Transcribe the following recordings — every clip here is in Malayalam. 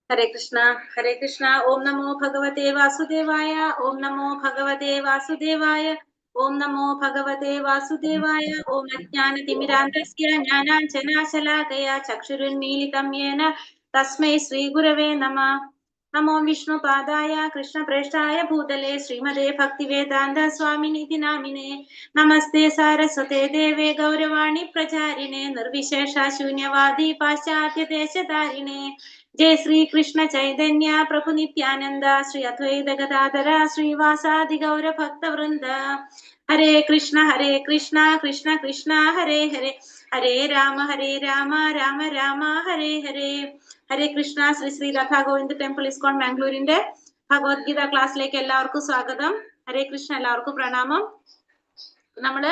हरे कृष्णा हरे कृष्णा। ओम नमो भगवते वासुदेवाय। ओम नमो भगवते वासुदेवाय। ओम नमो भगवते वासुदेवाय। ओम अज्ञानतिमिरान्धस्य ज्ञानाञ्जनाशलाकया चक्षुरुन्मीलितं येन तस्मै श्रीगुरवे नमः। नमो विष्णुपादाय कृष्णप्रेष्ठाय भूतले श्रीमते भक्तिवेदान्त स्वामिनिति नामिने। नमस्ते सारस्वते देवे गौरवाणी प्रचारिणे निर्विशेष शून्यवादी पाश्चात्य देशधारिणे। जय श्री कृष्ण चैतन्य प्रभु नित्यानंद श्री अद्वैत गदाधर श्रीवासादि गौर भक्त वृंद। हरे कृष्ण कृष्ण कृष्ण हरे हरे हरे राम राम राम हरे हरे। ഹരേ കൃഷ്ണ. ശ്രീ ശ്രീ രാധാ ഗോവിന്ദ് ടെമ്പിൾ ഇസ്കോൺ മാംഗ്ലൂരിന്റെ ഭഗവത്ഗീത ക്ലാസ്സിലേക്ക് എല്ലാവർക്കും സ്വാഗതം. ഹരേ കൃഷ്ണ. എല്ലാവർക്കും പ്രണാമം. നമ്മള്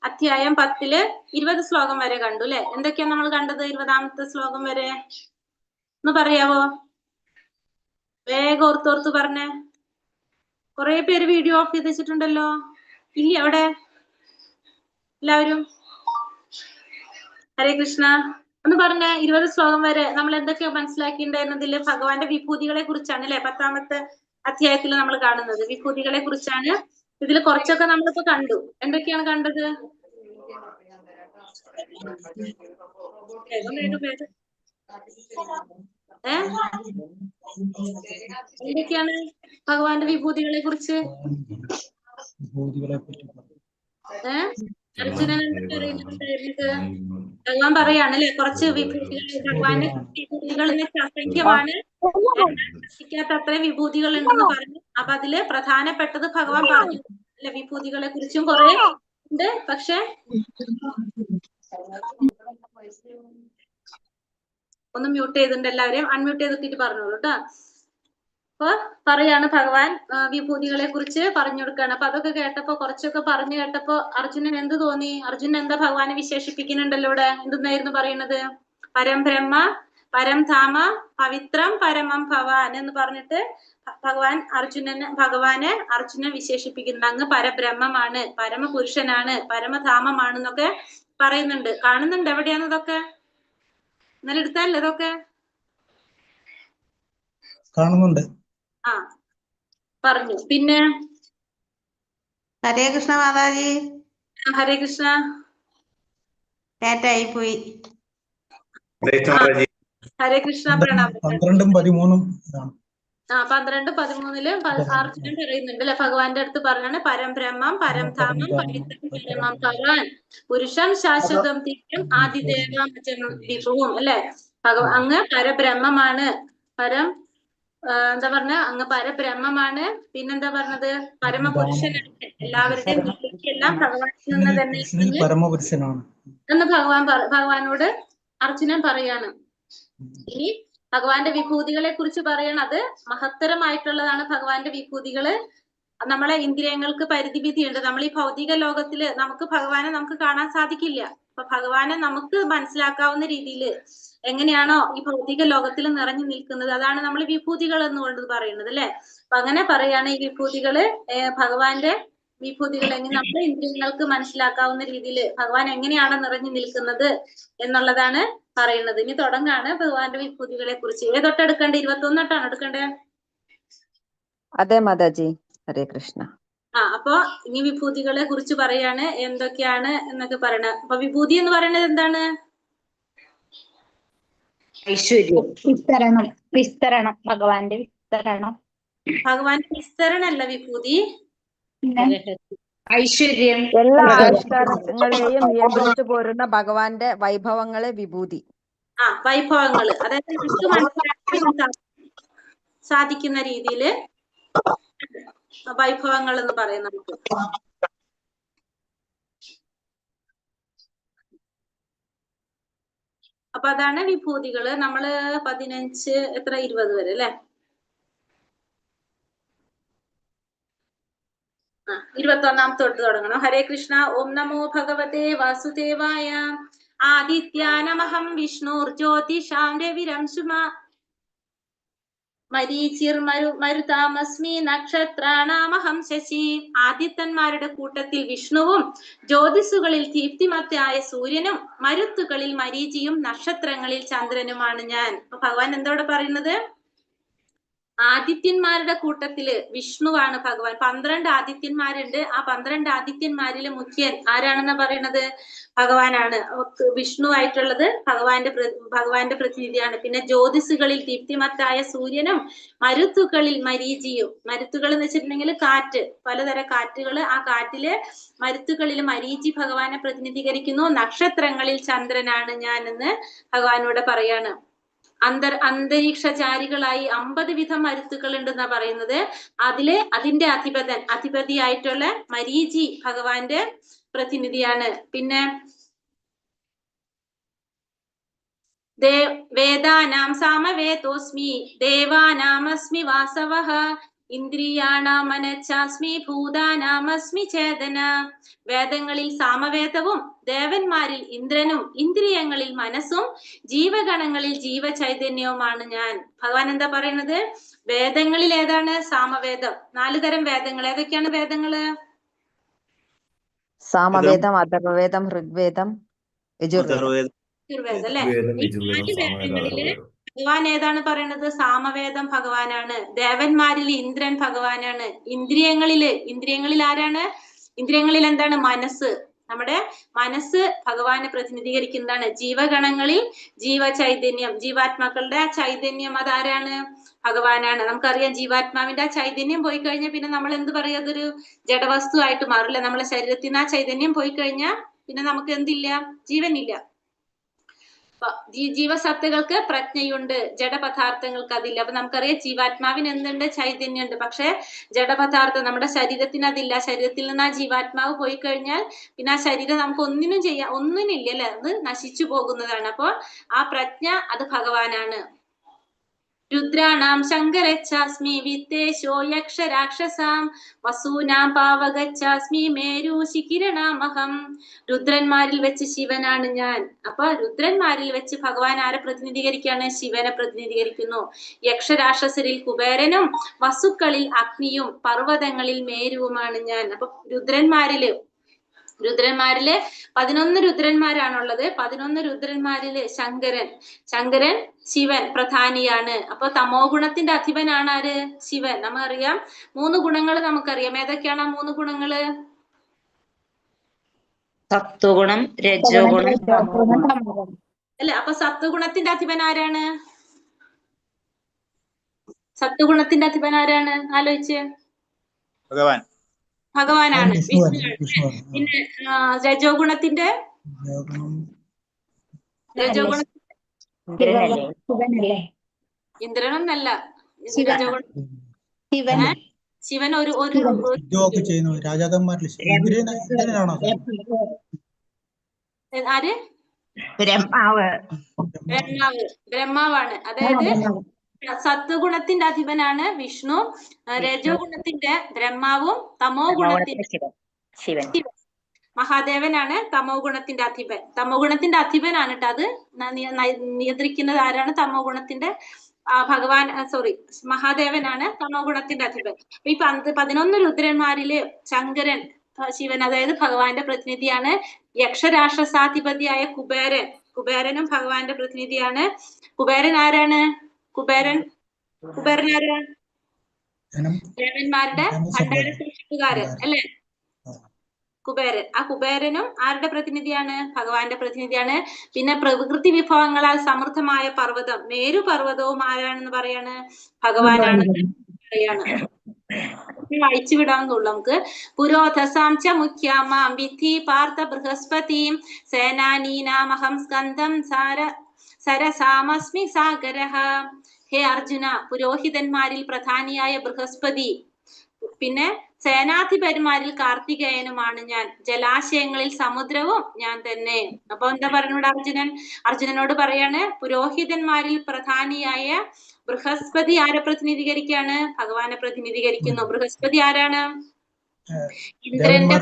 അധ്യായം 10 20 ശ്ലോകം വരെ കണ്ടു അല്ലെ? എന്തൊക്കെയാ നമ്മൾ കണ്ടത്? 20ാമത്തെ ശ്ലോകം വരെ ഒന്ന് പറയാവോ? വേഗം ഓർത്തോർത്ത് പറഞ്ഞേ. കുറെ പേര് വീഡിയോ ഓഫ് ചെയ്ത് വെച്ചിട്ടുണ്ടല്ലോ. ഇല്ല അവിടെ എല്ലാവരും? ഹരേ കൃഷ്ണ. ഒന്ന് പറഞ്ഞ 20 ശ്ലോകം വരെ നമ്മൾ എന്തൊക്കെയാ മനസ്സിലാക്കിയിട്ടുണ്ടായിരുന്നതില്? ഭഗവാന്റെ വിഭൂതികളെ കുറിച്ചാണ് അല്ലെ 10ാമത്തെ അധ്യായത്തിൽ നമ്മൾ കാണുന്നത്. വിഭൂതികളെ കുറിച്ചാണ്. ഇതിൽ കുറച്ചൊക്കെ നമ്മളിപ്പോ കണ്ടു. എന്തൊക്കെയാണ് കണ്ടത്? എന്തൊക്കെയാണ് ഭഗവാന്റെ വിഭൂതികളെ കുറിച്ച്? അർജുനൻ ഭഗവാൻ പറയാണ് അല്ലെ, കുറച്ച് വിഭൂതികൾ ഭഗവാന്റെ വിഭൂതികൾ അസംഖ്യമാണ്, അത്രയും വിഭൂതികൾ ഉണ്ടെന്ന് പറഞ്ഞു. അപ്പൊ അതില് പ്രധാനപ്പെട്ടത് ഭഗവാൻ പറഞ്ഞു അല്ലെ. വിഭൂതികളെ കുറിച്ചും കുറെ ഉണ്ട്. പക്ഷെ ഒന്ന് മ്യൂട്ട് ചെയ്തിട്ടുണ്ട്. എല്ലാവരെയും അൺമ്യൂട്ട് ചെയ്തിട്ട് പറഞ്ഞോളൂ കേട്ടോ. അപ്പൊ പറയാണ് ഭഗവാൻ വിഭൂതികളെ കുറിച്ച് പറഞ്ഞു കൊടുക്കുകയാണ്. അപ്പൊ അതൊക്കെ കേട്ടപ്പോ, കുറച്ചൊക്കെ പറഞ്ഞു കേട്ടപ്പോ അർജുനൻ എന്ത് തോന്നി? അർജുനൻ എന്താ ഭഗവാനെ വിശേഷിപ്പിക്കുന്നുണ്ടല്ലോ ഇവിടെ? എന്തെന്നായിരുന്നു പറയുന്നത്? പരം ബ്രഹ്മ പരം ധാമ പവിത്രം പരമം ഭവാൻ എന്ന് പറഞ്ഞിട്ട് ഭഗവാനെ അർജുനൻ വിശേഷിപ്പിക്കുന്നു. അങ്ങ് പരബ്രഹ്മമാണ്, പരമപുരുഷനാണ്, പരമധാമമാണെന്നൊക്കെ പറയുന്നുണ്ട്. കാണുന്നുണ്ട് എവിടെയാണ് ഇതൊക്കെ? ഇന്നലെ എടുത്തല്ലേ ഇതൊക്കെ? കാണുന്നുണ്ട്. ആ പറഞ്ഞു. പിന്നെ ഹരേ കൃഷ്ണ മാതാജി. ഹരേ കൃഷ്ണ. ഡേറ്റായി പോയി. ഹരേ കൃഷ്ണ. പ്രണാമം. 12ഉം 13ഉം 12, 13 അർജുനൻ പറയുന്നുണ്ട് അല്ലെ. ഭഗവാന്റെ അടുത്ത് പറഞ്ഞാണ് പരം ബ്രഹ്മം പരം ധാമം പവിത്രം പരമം ഭവാൻ പുരുഷം ശാശ്വതം തീരം ആദിദേവം വിഭവും അല്ലെ. അങ്ങ് പരബ്രഹ്മമാണ്, എന്താ പറഞ്ഞ അങ്ങ് പരബ്രഹ്മമാണ്. പിന്നെന്താ പറഞ്ഞത്? പരമപുരുഷനാണ്, എല്ലാവരുടെയും എല്ലാം ഭഗവാനിൽ നിന്ന് തന്നെ പരമപുരുഷനാണ് എന്ന് ഭഗവാനോട് അർജുനൻ പറയാണ്. ഇനി ഭഗവാന്റെ വിഭൂതികളെ കുറിച്ച് പറയണം. അത് മഹത്തരമായിട്ടുള്ളതാണ് ഭഗവാന്റെ വിഭൂതികള്. നമ്മളെ ഇന്ദ്രിയങ്ങൾക്ക് പരിധിവിധിയുണ്ട്. നമ്മൾ ഈ ഭൗതിക ലോകത്തില് നമുക്ക് ഭഗവാനെ നമുക്ക് കാണാൻ സാധിക്കില്ല. അപ്പൊ ഭഗവാനെ നമുക്ക് മനസ്സിലാക്കാവുന്ന രീതിയിൽ എങ്ങനെയാണോ ഈ ഭൗതിക ലോകത്തിൽ നിറഞ്ഞു നിൽക്കുന്നത്, അതാണ് നമ്മൾ വിഭൂതികൾ എന്നുകൊണ്ട് പറയുന്നത് അല്ലെ. അപ്പൊ അങ്ങനെ പറയാണ് ഈ വിഭൂതികള്, ഭഗവാന്റെ വിഭൂതികൾ എങ്ങനെ നമ്മുടെ ഇന്ദ്രിയങ്ങൾക്ക് മനസ്സിലാക്കാവുന്ന രീതിയിൽ ഭഗവാൻ എങ്ങനെയാണ് നിറഞ്ഞു നിൽക്കുന്നത് എന്നുള്ളതാണ് പറയുന്നത്. ഇനി തുടങ്ങാണ് ഭഗവാന്റെ വിഭൂതികളെ കുറിച്ച്. ഏതൊട്ടെടുക്കണ്ടേ? 21 തൊട്ടാണ് എടുക്കണ്ടേ? അതെ മാതാജി. ഹരേ കൃഷ്ണ. അപ്പൊ ഇനി വിഭൂതികളെ കുറിച്ച് പറയാണ്, എന്തൊക്കെയാണ് എന്നൊക്കെ പറയണ. അപ്പൊ വിഭൂതി എന്ന് പറയുന്നത് എന്താണ്? ഐശ്വര്യം, വിസ്തരണം, ഭഗവാന്റെ വിസ്തരണം. ഭഗവാന്റെ വിസ്തരണല്ല വിഭൂതി, ഐശ്വര്യം, എല്ലാ ആവിഷ്കാരങ്ങളെയും നിയന്ത്രിച്ചു പോരുന്ന ഭഗവാന്റെ വൈഭവങ്ങളെ വിഭൂതി. വൈഭവങ്ങള്, അതായത് നമുക്ക് മനസ്സിലാക്കാൻ സാധിക്കുന്ന രീതിയില് വൈഭവങ്ങൾ എന്ന് പറയും നമുക്ക്. അപ്പൊ അതാണ് വിഭൂതികള്. നമ്മള് 15 20 വരെ അല്ലെ. 21ാമത്തെ തൊട്ട് തുടങ്ങണം. ഹരേ കൃഷ്ണ. ഓം നമോ ഭഗവതേ വാസുദേവായ. ആദിത്യാനമഹം വിഷ്ണുർ ജ്യോതിഷാം രവിരംശുമ മരീചിർ മരുതാമസ്മി നക്ഷത്രാണാമഹം ശശി. ആദിത്യന്മാരുടെ കൂട്ടത്തിൽ വിഷ്ണുവും ജ്യോതിസുകളിൽ ദീപ്തിമത്തായ സൂര്യനും മരുത്തുകളിൽ മരീചിയും നക്ഷത്രങ്ങളിൽ ചന്ദ്രനുമാണ് ഞാൻ. അപ്പൊ ഭഗവാൻ എന്തോടെ പറയുന്നത്? ആദിത്യന്മാരുടെ കൂട്ടത്തില് വിഷ്ണുവാണ് ഭഗവാൻ. 12 ആദിത്യന്മാരുണ്ട്. ആ 12 ആദിത്യന്മാരില് മുഖ്യൻ ആരാണെന്നാ പറയണത്? ഭഗവാനാണ്. വിഷ്ണുവായിട്ടുള്ളത് ഭഗവാന്റെ പ്രതിനിധിയാണ്. പിന്നെ ജ്യോതിസുകളിൽ ദീപ്തിമത്തായ സൂര്യനും, മരുത്തുകളിൽ മരീചിയും. മരുത്തുകൾ എന്ന് വെച്ചിട്ടുണ്ടെങ്കിൽ കാറ്റ്, പലതരം കാറ്റുകള്. ആ കാറ്റില് മരുത്തുകളിൽ മരീചി ഭഗവാനെ പ്രതിനിധീകരിക്കുന്നു. നക്ഷത്രങ്ങളിൽ ചന്ദ്രനാണ് ഞാൻ എന്ന് ഭഗവാനോട് പറയാണ്. അന്തരീക്ഷചാരികളായി 50 വിധം മരുത്തുക്കൾ ഉണ്ടെന്നാ പറയുന്നത്. അതിന്റെ അധിപതിയായിട്ടുള്ള മരീചി ഭഗവാന്റെ പ്രതിനിധിയാണ്. പിന്നെ വേദാനാം സാമവേദോസ്മി ദേവാനാമസ്മി വാസവഃ ഇന്ദ്രിയാണാം മനഃച്ചാസ്മി ഭൂതാനാമസ്മി ചേതന. വേദങ്ങളിൽ സാമവേദവും, ദേവന്മാരിൽ ഇന്ദ്രനും, ഇന്ദ്രിയങ്ങളിൽ മനസ്സും, ജീവഗണങ്ങളിൽ ജീവചൈതന്യവുമാണ് ഞാൻ. ഭഗവാൻ എന്താ പറയുന്നത്? വേദങ്ങളിൽ ഏതാണ്? സാമവേദം. 4 തരം വേദങ്ങൾ. ഏതൊക്കെയാണ് വേദങ്ങള്? സാമവേദം, അഥർവവേദം, ഋഗ്വേദം, യജുർവേദം. അല്ലേ? ഈ 4 വേദങ്ങളില് ഭഗവാൻ ഏതാണ് പറയുന്നത്? സാമവേദം ഭഗവാനാണ്. ദേവന്മാരിൽ ഇന്ദ്രൻ ഭഗവാനാണ്. ഇന്ദ്രിയങ്ങളിൽ ആരാണ്? ഇന്ദ്രിയങ്ങളിൽ എന്താണ്? മനസ്സ്. നമ്മുടെ മനസ്സ് ഭഗവാനെ പ്രതിനിധീകരിക്കുന്നതാണ്. ജീവഗണങ്ങളിൽ ജീവചൈതന്യം, ജീവാത്മാക്കളുടെ ചൈതന്യം അതാരാണ്? ഭഗവാനാണ്. നമുക്കറിയാം ജീവാത്മാവിന്റെ ആ ചൈതന്യം പോയി കഴിഞ്ഞാൽ പിന്നെ നമ്മൾ എന്ത് പറയും? അതൊരു ജഡവസ്തു ആയിട്ട് മാറില്ല. നമ്മളെ ശരീരത്തിൽ നിന്ന് ആ ചൈതന്യം പോയി കഴിഞ്ഞാൽ പിന്നെ നമുക്ക് എന്തില്ല? ജീവനില്ല. ജീവസത്തകൾക്ക് പ്രജ്ഞയുണ്ട്, ജഡപദാർത്ഥങ്ങൾക്ക് അതില്ല. അപ്പൊ നമുക്കറിയാം ജീവാത്മാവിന് എന്തുണ്ട്? ചൈതന്യം ഉണ്ട്. പക്ഷെ ജഡപദാർത്ഥം നമ്മുടെ ശരീരത്തിന് അതില്ല. ശരീരത്തിൽ നിന്ന് ആ ജീവാത്മാവ് പോയി കഴിഞ്ഞാൽ പിന്നെ ആ ശരീരം നമുക്ക് ഒന്നിനില്ല അല്ലെ? അത് നശിച്ചു പോകുന്നതാണ്. അപ്പൊ ആ പ്രജ്ഞ അത് ഭഗവാനാണ്. രുദ്രാണാം ശങ്കരച്ചാസ്മി വിത്തേശോ യക്ഷരാക്ഷസാം വസൂനാം പാവകച്ചാസ്മി മേരുശിഖിരണാമഹം. രുദ്രന്മാരിൽ വെച്ച് ശിവനാണ് ഞാൻ. അപ്പൊ രുദ്രന്മാരിൽ വെച്ച് ഭഗവാൻ ആരെ പ്രതിനിധീകരിക്കുകയാണ്? ശിവനെ പ്രതിനിധീകരിക്കുന്നു. യക്ഷരാക്ഷസരിൽ കുബേരനും, വസുക്കളിൽ അഗ്നിയും, പർവ്വതങ്ങളിൽ മേരുവുമാണ് ഞാൻ. അപ്പൊ രുദ്രന്മാരില് 11 രുദ്രന്മാരാണുള്ളത്. 11 രുദ്രന്മാരില് ശങ്കരൻ ശിവൻ പ്രധാനിയാണ്. അപ്പൊ തമോ ഗുണത്തിന്റെ അധിപനാണ് ആര്? ശിവൻ. നമുക്കറിയാം 3 ഗുണങ്ങൾ നമുക്കറിയാം. ഏതൊക്കെയാണ് ആ 3 ഗുണങ്ങള്? സത്വഗുണം, രജോ ഗുണം, അല്ലെ? അപ്പൊ സത്വഗുണത്തിന്റെ അധിപൻ ആരാണ്? സത്വഗുണത്തിന്റെ അധിപൻ ആരാണ്? ആലോചിച്ച്. ഭഗവാനാണ്, വിഷ്ണുവാണ്. പിന്നെ രജോ ഗുണത്തിന്റെ ഇന്ദ്രനൊന്നല്ല. ശിവൻ ഒരു ആര്? ബ്രഹ്മാവാണ്. അതായത് സത്വഗുണത്തിന്റെ അധിപനാണ് വിഷ്ണു, രജോ ഗുണത്തിന്റെ ബ്രഹ്മാവും, തമോ ഗുണത്തിന്റെ ശിവൻ മഹാദേവനാണ് തമോ ഗുണത്തിന്റെ അധിപൻ. തമോ ഗുണത്തിന്റെ അധിപനാണ് കേട്ടോ. അത് നിയന്ത്രിക്കുന്നത് ആരാണ്? തമോ ഗുണത്തിന്റെ മഹാദേവനാണ് തമോ ഗുണത്തിന്റെ അധിപൻ. ഈ 11 രുദ്രന്മാരില് ശങ്കരൻ ശിവൻ, അതായത് ഭഗവാന്റെ പ്രതിനിധിയാണ്. യക്ഷരാക്ഷസാധിപതിയായ കുബേരനും ഭഗവാന്റെ പ്രതിനിധിയാണ്. കുബേരൻ ആരാണ്? കുബേരൻ ആരാ? ദേവന്മാരുടെ ഭണ്ഡാര സൂക്ഷിപ്പുകാരൻ അല്ലെ? കുബേരൻ. ആ കുബേരനും ആരുടെ പ്രതിനിധിയാണ്? ഭഗവാന്റെ പ്രതിനിധിയാണ്. പിന്നെ പ്രകൃതി വിഭവങ്ങളാൽ സമൃദ്ധമായ പർവ്വതം, മേരു പർവ്വതവും ആരാണെന്ന് പറയാണ്? ഭഗവാനാണെന്ന് പറയാണ്. വായിച്ചു വിടാവുന്നുള്ളൂ നമുക്ക്. പുരോധസാം ച മുഖ്യാമാം വിധി പാർത്ഥ ബൃഹസ്പതിം സേനാനീനാമഹം സ്കന്ധം സരസാമസ്മി സാഗരഃ. ഹേ അർജുന, പുരോഹിതന്മാരിൽ പ്രധാനിയായ ബൃഹസ്പതി, പിന്നെ സേനാധിപന്മാരിൽ കാർത്തികേയനുമാണ് ഞാൻ. ജലാശയങ്ങളിൽ സമുദ്രവും ഞാൻ തന്നെ. അപ്പൊ എന്താ പറഞ്ഞൂടെ അർജുനനോട് പറയാണ്? പുരോഹിതന്മാരിൽ പ്രധാനിയായ ബൃഹസ്പതി ആരെ പ്രതിനിധീകരിക്കുകയാണ്? ഭഗവാനെ പ്രതിനിധീകരിക്കുന്നു. ബൃഹസ്പതി ആരാണ്? ഇന്ദ്രന്റെ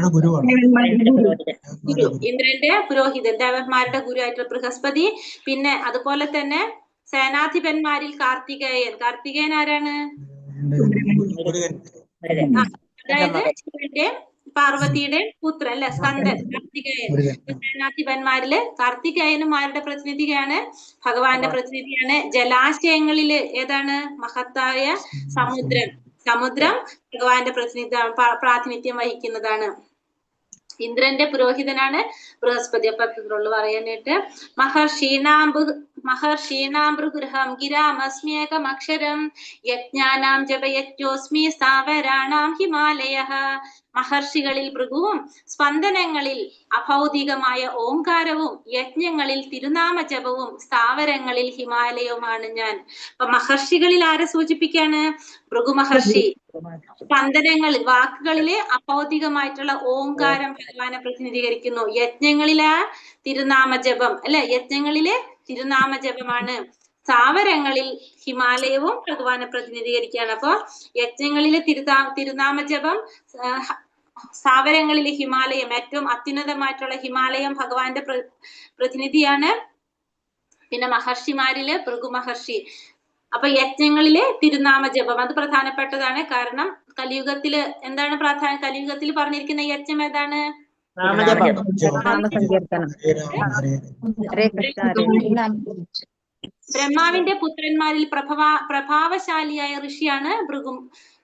പുരോഹിതൻ, ദേവന്മാരുടെ ഗുരു ആയിട്ടുള്ള ബൃഹസ്പതി. പിന്നെ അതുപോലെ തന്നെ സേനാധിപന്മാരിൽ കാർത്തികേയൻ ആരാണ്? അതായത് പാർവതിയുടെ പുത്രൻ അല്ലെ, സ്കന്ദൻ, കാർത്തികേയൻ. സേനാധിപന്മാരില് കാർത്തികേയനുമാരുടെ പ്രതിനിധിയാണ്, ഭഗവാന്റെ പ്രതിനിധിയാണ്. ജലാശയങ്ങളില് ഏതാണ്? മഹത്തായ സമുദ്രം. സമുദ്രം ഭഗവാന്റെ പ്രാതിനിധ്യം വഹിക്കുന്നതാണ്. ഇന്ദ്രന്റെ പുരോഹിതനാണ് ബൃഹസ്പതി. അപ്പൊ അത്രയുള്ളൂ പറയാനായിട്ട്. മഹർഷീണാംബൃഗൃഹം ഗിരാമസ്മ്യേകമക്ഷരം യജ്ഞാനാം ജപയജ്ഞോസ്മി സ്ഥാവരാണാം ഹിമാലയഃ. മഹർഷികളിൽ ഭൃഗുവും സ്പന്ദനങ്ങളിൽ അഭൗതികമായ ഓംകാരവും യജ്ഞങ്ങളിൽ തിരുനാമ ജപവും സ്ഥാവരങ്ങളിൽ ഹിമാലയവുമാണ് ഞാൻ. അപ്പൊ മഹർഷികളിൽ ആരെ സൂചിപ്പിക്കാണ്? ഭൃഗു മഹർഷി. സ്പന്ദനങ്ങളിൽ വാക്കുകളിലെ അഭൗതികമായിട്ടുള്ള ഓംകാരം ഭഗവാനെ പ്രതിനിധീകരിക്കുന്നു. യജ്ഞങ്ങളിലെ തിരുനാമ ജപം അല്ലെ, യജ്ഞങ്ങളിലെ തിരുനാമ ജപമാണ്. സ്ഥാവരങ്ങളിൽ ഹിമാലയവും ഭഗവാനെ പ്രതിനിധീകരിക്കുകയാണ്. അപ്പൊ യജ്ഞങ്ങളിലെ തിരുനാമ ജപം, സ്ഥാവരങ്ങളിലെ ഹിമാലയം, ഏറ്റവും അത്യുന്നതമായിട്ടുള്ള ഹിമാലയം ഭഗവാന്റെ പ്രതിനിധിയാണ്. പിന്നെ മഹർഷിമാരില് ഭൃഗു മഹർഷി. അപ്പൊ യജ്ഞങ്ങളിലെ തിരുനാമ ജപം അത് പ്രധാനപ്പെട്ടതാണ്. കാരണം കലിയുഗത്തില് എന്താണ് പ്രാധാന്യം? കലിയുഗത്തിൽ പറഞ്ഞിരിക്കുന്ന യജ്ഞം ഏതാണ്? നാമസങ്കീർത്തനം. ഹരേ കൃഷ്ണ ഹരേ കൃഷ്ണ. ബ്രഹ്മാവിന്റെ പുത്രന്മാരിൽ പ്രഭാവശാലിയായ ഋഷിയാണ് ഭൃഗു.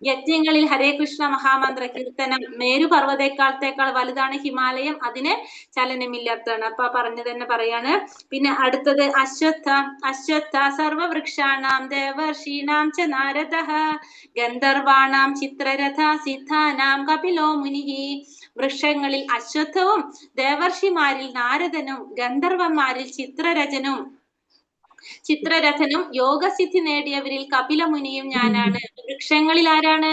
യജ്ഞങ്ങളിൽ ഹരേ കൃഷ്ണ മഹാമന്ത്ര കീർത്തനം. മേരു പർവ്വതേക്കാളത്തേക്കാൾ വലുതാണ് ഹിമാലയം, അതിന് ചലനമില്ലാത്തതാണ്. അപ്പൊ പറഞ്ഞു തന്നെ പറയാണ്. പിന്നെ അടുത്തത് അശ്വത്ഥ സർവവൃക്ഷാണാം ദേവർഷീണാം ച നാരദഃ ഗന്ധർവാണാം ചിത്രരഥ സിദ്ധാനാം കപിലോ മുനിഃ. വൃക്ഷങ്ങളിൽ അശ്വത്ഥവും ദേവർഷിമാരിൽ നാരദനും ഗന്ധർവന്മാരിൽ ചിത്രരഥനും യോഗസിദ്ധി നേടിയവരിൽ കപിലമുനിയും ഞാനാണ്. വൃക്ഷങ്ങളിൽ ആരാണ്?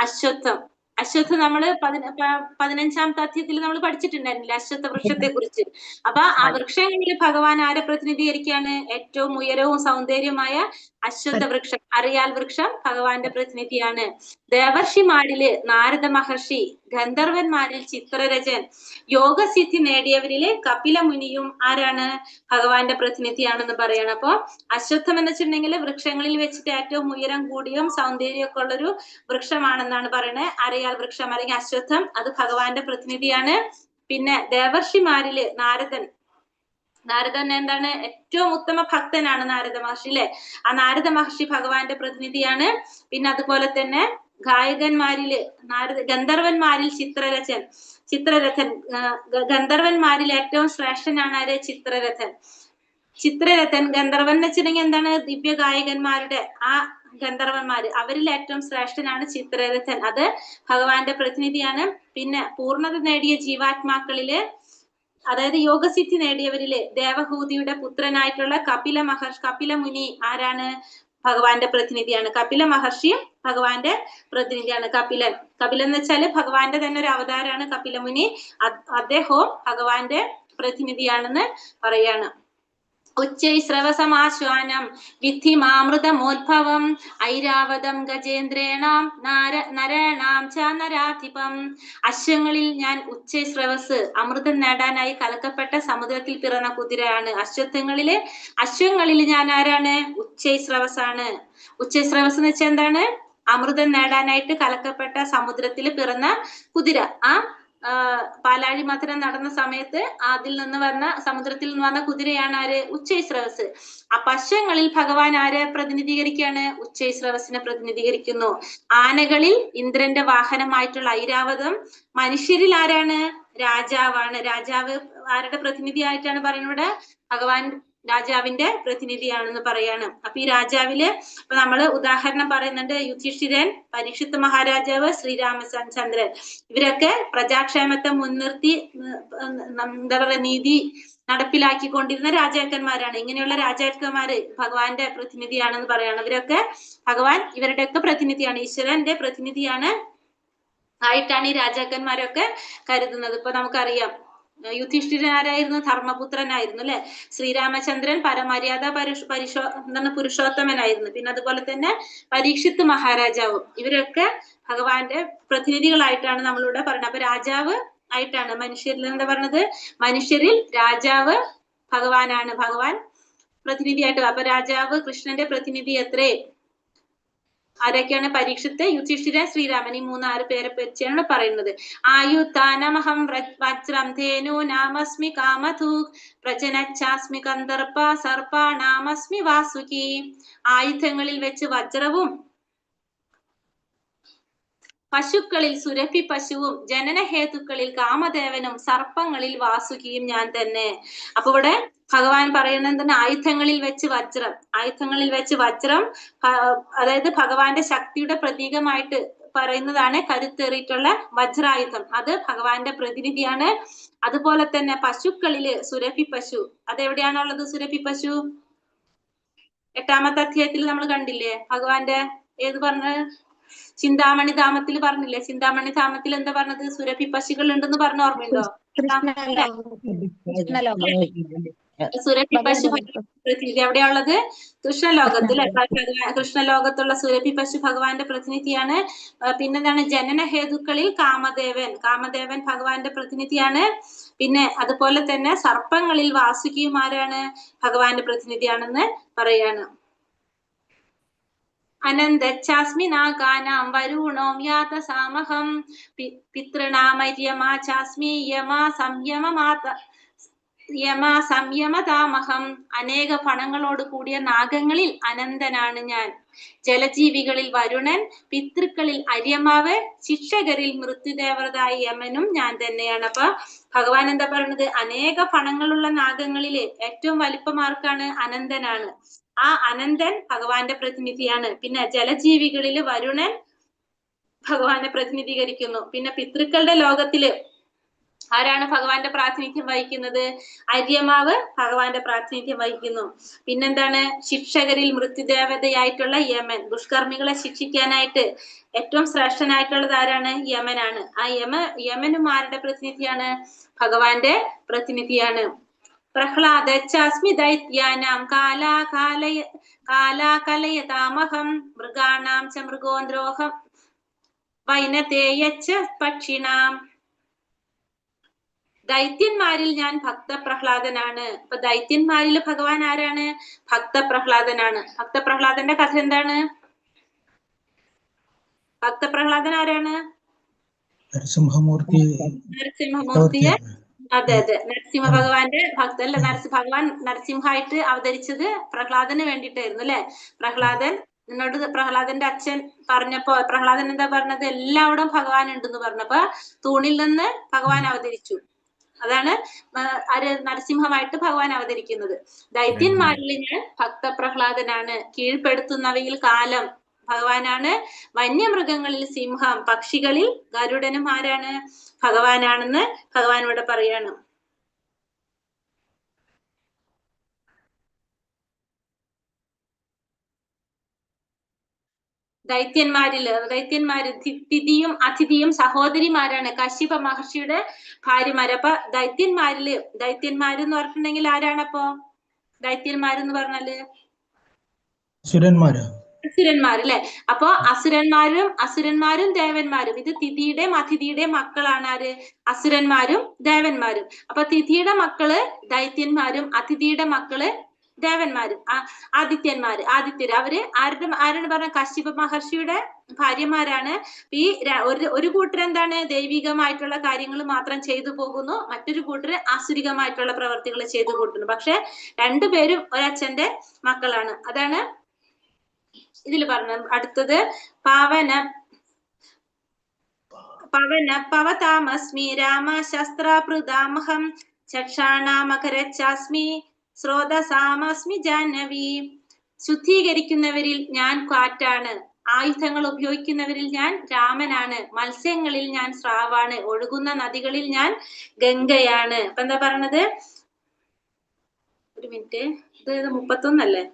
അശ്വത്ഥം. അശ്വത്ഥം നമ്മള് 15ാം തഥ്യത്തിൽ നമ്മൾ പഠിച്ചിട്ടുണ്ടായിരുന്നില്ല അശ്വത്ഥ വൃക്ഷത്തെ കുറിച്ച്. അപ്പൊ ആ വൃക്ഷങ്ങളിൽ ഭഗവാൻ ആരെ പ്രതിനിധീകരിക്കുകയാണ്? ഏറ്റവും ഉയരവും സൗന്ദര്യമായ അശ്വത്ഥ വൃക്ഷം, അറിയാൽ വൃക്ഷം ഭഗവാന്റെ പ്രതിനിധിയാണ്. ദേവർഷിമാരില് നാരദ മഹർഷി, ഗന്ധർവന്മാരിൽ ചിത്രരചൻ, യോഗസിദ്ധി നേടിയവരില് കപിലമുനിയും ആരാണ്? ഭഗവാന്റെ പ്രതിനിധിയാണെന്ന് പറയണം. അപ്പൊ അശ്വത്ഥം എന്ന് വെച്ചിട്ടുണ്ടെങ്കിൽ വൃക്ഷങ്ങളിൽ വെച്ചിട്ട് ഏറ്റവും ഉയരം കൂടിയും സൗന്ദര്യമൊക്കെ ഉള്ളൊരു വൃക്ഷമാണെന്നാണ് പറയുന്നത്. അറിയാൽ വൃക്ഷം അല്ലെങ്കിൽ അശ്വത്ഥം, അത് ഭഗവാന്റെ പ്രതിനിധിയാണ്. പിന്നെ ദേവർഷിമാരില് നാരദൻ എന്താണ്? ഏറ്റവും ഉത്തമ ഭക്തനാണ് നാരദ മഹർഷി അല്ലെ. ആ നാരദ മഹർഷി ഭഗവാന്റെ പ്രതിനിധിയാണ്. പിന്നെ അതുപോലെ തന്നെ ഗായകന്മാരില് ഗന്ധർവന്മാരിൽ ചിത്രരഥൻ. ഗന്ധർവന്മാരിൽ ഏറ്റവും ശ്രേഷ്ഠനാണ് ആര്? ചിത്രരഥൻ. ഗന്ധർവൻ എന്ന് വെച്ചിട്ടുണ്ടെങ്കിൽ എന്താണ്? ദിവ്യ ഗായകന്മാരുടെ ആ ഗന്ധർവന്മാര്, അവരിൽ ഏറ്റവും ശ്രേഷ്ഠനാണ് ചിത്രരഥൻ, അത് ഭഗവാന്റെ പ്രതിനിധിയാണ്. പിന്നെ പൂർണ്ണത നേടിയ ജീവാത്മാക്കളില്, അതായത് യോഗസിദ്ധി നേടിയവരില് ദേവഹൂതിയുടെ പുത്രനായിട്ടുള്ള കപിലമുനി ആരാണ്? ഭഗവാന്റെ പ്രതിനിധിയാണ്. കപില മഹർഷിയും ഭഗവാന്റെ പ്രതിനിധിയാണ്. കപിലൻ എന്ന് വെച്ചാല് ഭഗവാന്റെ തന്നെ ഒരു അവതാരമാണ് കപിലമുനി. അദ്ദേഹവും ഭഗവാന്റെ പ്രതിനിധിയാണെന്ന് പറയാണ്. ഉച്ചൈസ്രവസമാശ്വാനം വിദ്ധിമാമൃതമോദ്ഭവം ഐരാവതം ഗജേന്ദ്രേണാം നരാണാം ച നരാധിപം. അശ്വങ്ങളിൽ ഞാൻ ഉച്ചൈസ്രവസ്, അമൃതം നേടാനായി കലക്കപ്പെട്ട സമുദ്രത്തിൽ പിറന്ന കുതിരയാണ്. അശ്വങ്ങളിൽ ഞാൻ ആരാണ്? ഉച്ചൈസ്രവസാണ്. ഉച്ചൈസ്രവസ് എന്ന് വെച്ചാൽ എന്താണ്? അമൃതം നേടാനായിട്ട് കലക്കപ്പെട്ട സമുദ്രത്തിൽ പിറന്ന കുതിര. പാലാഴി മഥനം നടന്ന സമയത്ത് സമുദ്രത്തിൽ നിന്ന് വന്ന കുതിരയാണ് ആര്? ഉച്ചൈസ്രവസ്. ആ പശ്വങ്ങളിൽ ഭഗവാൻ ആരെ പ്രതിനിധീകരിക്കുകയാണ്? ഉച്ചൈസ്രവസിനെ പ്രതിനിധീകരിക്കുന്നു. ആനകളിൽ ഇന്ദ്രന്റെ വാഹനമായിട്ടുള്ള ഐരാവതം. മനുഷ്യരിൽ ആരാണ്? രാജാവാണ്. രാജാവ് ആരുടെ പ്രതിനിധിയായിട്ടാണ് പറയുന്നത്? ഭഗവാൻ രാജാവിന്റെ പ്രതിനിധിയാണെന്ന് പറയാണ്. അപ്പൊ ഈ രാജാവില് ഇപ്പൊ നമ്മള് ഉദാഹരണം പറയുന്നുണ്ട്. യുധിഷ്ഠിരൻ, പരീക്ഷിത്ത് മഹാരാജാവ്, ശ്രീരാമചന്ദ്രൻ, ഇവരൊക്കെ പ്രജാക്ഷേമത്തെ മുൻനിർത്തി എന്താ പറയാ നീതി നടപ്പിലാക്കിക്കൊണ്ടിരുന്ന രാജാക്കന്മാരാണ്. ഇങ്ങനെയുള്ള രാജാക്കന്മാര് ഭഗവാന്റെ പ്രതിനിധിയാണെന്ന് പറയാണ്. ഇവരൊക്കെ ഭഗവാൻ ഇവരുടെയൊക്കെ പ്രതിനിധിയാണ്, ഈശ്വരന്റെ പ്രതിനിധിയാണ് ആയിട്ടാണ് ഈ രാജാക്കന്മാരൊക്കെ കരുതുന്നത്. ഇപ്പൊ നമുക്കറിയാം യുധിഷ്ഠിരൻ ആരായിരുന്നു? ധർമ്മപുത്രനായിരുന്നു അല്ലെ. ശ്രീരാമചന്ദ്രൻ പരമര്യാദ പുരുഷോത്തമനായിരുന്നു. പിന്നെ അതുപോലെ തന്നെ പരീക്ഷിത്ത് മഹാരാജാവും, ഇവരൊക്കെ ഭഗവാന്റെ പ്രതിനിധികളായിട്ടാണ് നമ്മളിവിടെ പറയുന്നത്. അപ്പൊ രാജാവ് ആയിട്ടാണ് മനുഷ്യരിൽ എന്താ പറഞ്ഞത്? മനുഷ്യരിൽ രാജാവ് ഭഗവാനാണ്. ഭഗവാൻ പ്രതിനിധിയായിട്ട്. അപ്പൊ രാജാവ് കൃഷ്ണന്റെ പ്രതിനിധി എത്രേ? ആരൊക്കെയാണ്? പരീക്ഷത്തെ, യുധിഷ്ഠിരൻ, ശ്രീരാമൻ. ഈ 3-6 പേരെ പറ്റിയാണ് പറയുന്നത്. ആയുത്താനമഹം വജ്രം ധേനു നാമസ്മി കാമധൂക് പ്രജനച്ചാസ്മി കന്ദർപ്പ സർപ്പാണാമസ്മി വാസുകി. ആയുധങ്ങളിൽ വെച്ച് വജ്രവും, പശുക്കളിൽ സുരഭി പശുവും, ജനനഹേതുക്കളിൽ കാമദേവനും, സർപ്പങ്ങളിൽ വാസുകിയും ഞാൻ തന്നെ. അപ്പൊ ഇവിടെ ഭഗവാൻ പറയുന്നത് എന്താണ്? ആയുധങ്ങളിൽ വെച്ച് വജ്രം. ആയുധങ്ങളിൽ വെച്ച് വജ്രം, അതായത് ഭഗവാന്റെ ശക്തിയുടെ പ്രതീകമായിട്ട് പറയുന്നതാണ് കരുത്തേറിയിട്ടുള്ള വജ്രായുധം. അത് ഭഗവാന്റെ പ്രതിനിധിയാണ്. അതുപോലെ തന്നെ പശുക്കളില് സുരഭി പശു. അതെവിടെയാണുള്ളത് സുരഭി പശു? 8-ാമത്തെ അധ്യായത്തിൽ നമ്മൾ കണ്ടില്ലേ? ഭഗവാന്റെ ഏത് പറഞ്ഞ ചിന്താമണി ധാമത്തിൽ പറഞ്ഞില്ലേ? ചിന്താമണി ധാമത്തിൽ എന്താ പറഞ്ഞത്? സുരഭി പശുക്കൾ ഉണ്ടെന്ന് പറഞ്ഞ ഓർമ്മയുണ്ടോ? സുരഭി പശു പ്രതിനിധി എവിടെയുള്ളത്? കൃഷ്ണലോകത്തിൽ. കൃഷ്ണലോകത്തുള്ള സുരഭി പശു ഭഗവാന്റെ പ്രതിനിധിയാണ്. പിന്നെന്താണ്? ജനനഹേതുക്കളിൽ കാമദേവൻ. കാമദേവൻ ഭഗവാന്റെ പ്രതിനിധിയാണ്. പിന്നെ അതുപോലെ തന്നെ സർപ്പങ്ങളിൽ വാസുകിയും ആരാണ്? ഭഗവാന്റെ പ്രതിനിധിയാണെന്ന് പറയാണ്. അനന്തച്ചാസ്മി നാഗാനാം വരുണോം യാതസാമഹം പിതൃണാമര്യമാ ചാസ്മി യമാ സംയമതാമഹം. അനേക ഫണങ്ങളോട് കൂടിയ നാഗങ്ങളിൽ അനന്തനാണ് ഞാൻ. ജലജീവികളിൽ വരുണൻ, പിതൃക്കളിൽ അര്യമാവ്, ശിക്ഷകരിൽ മൃത്യുദേവതായ യമനും ഞാൻ തന്നെയാണ്. അപ്പൊ ഭഗവാൻ എന്താ പറയുന്നത്? അനേക ഫണങ്ങളുള്ള നാഗങ്ങളില് ഏറ്റവും വലിപ്പമാർക്കാണ്? അനന്തനാണ്. ആ അനന്തൻ ഭഗവാന്റെ പ്രതിനിധിയാണ്. പിന്നെ ജലജീവികളില് വരുണൻ ഭഗവാനെ പ്രതിനിധീകരിക്കുന്നു. പിന്നെ പിതൃക്കളുടെ ലോകത്തില് ആരാണ് ഭഗവാന്റെ പ്രാതിനിധ്യം വഹിക്കുന്നത്? അര്യമാവ് ഭഗവാന്റെ പ്രാതിനിധ്യം വഹിക്കുന്നു. പിന്നെന്താണ്? ശിക്ഷകരിൽ മൃത്യുദേവതയായിട്ടുള്ള യമൻ. ദുഷ്കർമ്മികളെ ശിക്ഷിക്കാനായിട്ട് ഏറ്റവും ശ്രേഷ്ഠനായിട്ടുള്ളത് ആരാണ്? യമനാണ്. ആ യമനും ആരുടെ പ്രതിനിധിയാണ്? ഭഗവാന്റെ പ്രതിനിധിയാണ്. പ്രഹ്ലാദച്ചാസ്മി ദൈത്യാനാം കാലാകലയതാമഹം മൃഗാണാം ച മൃഗോന്ദ്രോഹം വൈനതേയച്ച പക്ഷിണാം. ദൈത്യന്മാരിൽ ഞാൻ ഭക്തപ്രഹ്ലാദനാണ്. അപ്പൊ ദൈത്യന്മാരിൽ ഭഗവാൻ ആരാണ്? ഭക്തപ്രഹ്ലാദനാണ്. ഭക്തപ്രഹ്ലാദന്റെ കഥ എന്താണ്? ഭക്തപ്രഹ്ലാദൻ ആരാണ്? നരസിംഹമൂർത്തിയെ, അതെ അതെ, നരസിംഹ ഭഗവാന്റെ ഭക്തല്ല. ഭഗവാൻ നരസിംഹായിട്ട് അവതരിച്ചത് പ്രഹ്ലാദന് വേണ്ടിയിട്ടായിരുന്നു അല്ലെ? പ്രഹ്ലാദന്റെ അച്ഛൻ പറഞ്ഞപ്പോ പ്രഹ്ലാദൻ എന്താ പറഞ്ഞത്? എല്ലാവിടും ഭഗവാൻ ഉണ്ടെന്ന് പറഞ്ഞപ്പോ തൂണിൽ നിന്ന് ഭഗവാൻ അവതരിച്ചു. അതാണ് നരസിംഹമായിട്ട് ഭഗവാൻ അവതരിക്കുന്നത്. ദൈത്യന്മാരിൽ ഞാൻ ഭക്തപ്രഹ്ലാദനാണ്. കീഴ്പ്പെടുത്തുന്നവയിൽ കാലം ഭഗവാനാണ്. വന്യമൃഗങ്ങളിൽ സിംഹം, പക്ഷികളിൽ ഗരുഡനും ആരാണ്? ഭഗവാനാണെന്ന് ഭഗവാൻ ഇവിടെ പറയാണ്. ദൈത്യന്മാര് തിഥിയും അതിഥിയും സഹോദരിമാരാണ്. കശ്യപ മഹർഷിയുടെ ഭാര്യമാര്. അപ്പൊ ദൈത്യന്മാര് എന്ന് പറഞ്ഞിട്ടുണ്ടെങ്കിൽ ആരാണപ്പോ ദൈത്യന്മാരെന്ന് പറഞ്ഞാല്? അസുരന്മാര് അല്ലെ? അപ്പൊ അസുരന്മാരും ദേവന്മാരും. ഇത് തിഥിയുടെയും അതിഥിയുടെയും മക്കളാണ് ആര്? അസുരന്മാരും ദേവന്മാരും. അപ്പൊ തിഥിയുടെ മക്കള് ദൈത്യന്മാരും അതിഥിയുടെ മക്കള് ദേവന്മാരും. ആദിത്യര്. അവര് ആരാണ് പറഞ്ഞ? കശ്യപ മഹർഷിയുടെ ഭാര്യമാരാണ്. ഈ ഒരു കൂട്ടർ എന്താണ്? ദൈവികമായിട്ടുള്ള കാര്യങ്ങൾ മാത്രം ചെയ്തു പോകുന്നു. മറ്റൊരു കൂട്ടർ ആസുരികമായിട്ടുള്ള പ്രവർത്തികൾ ചെയ്തു കൂട്ടുന്നു. പക്ഷെ രണ്ടുപേരും ഒരച്ഛന്റെ മക്കളാണ്. അതാണ് ഇതിൽ പറഞ്ഞത്. അടുത്തത് പവതാമസ്മി രാമ ശസ്ത്രാപൃതാമഹം ചക്ഷാണാമകരച്ചാസ്മി സ്രോതസാമസ്മി ജാഹ്നവി. ശുദ്ധീകരിക്കുന്നവരിൽ ഞാൻ കാറ്റാണ്. ആയുധങ്ങൾ ഉപയോഗിക്കുന്നവരിൽ ഞാൻ രാമനാണ്. മത്സ്യങ്ങളിൽ ഞാൻ സ്രാവാണ്. ഒഴുകുന്ന നദികളിൽ ഞാൻ ഗംഗയാണ്. അപ്പൊ എന്താ പറഞ്ഞത്? ഒരു മിനിറ്റ്, ഇത് 31 അല്ലേ?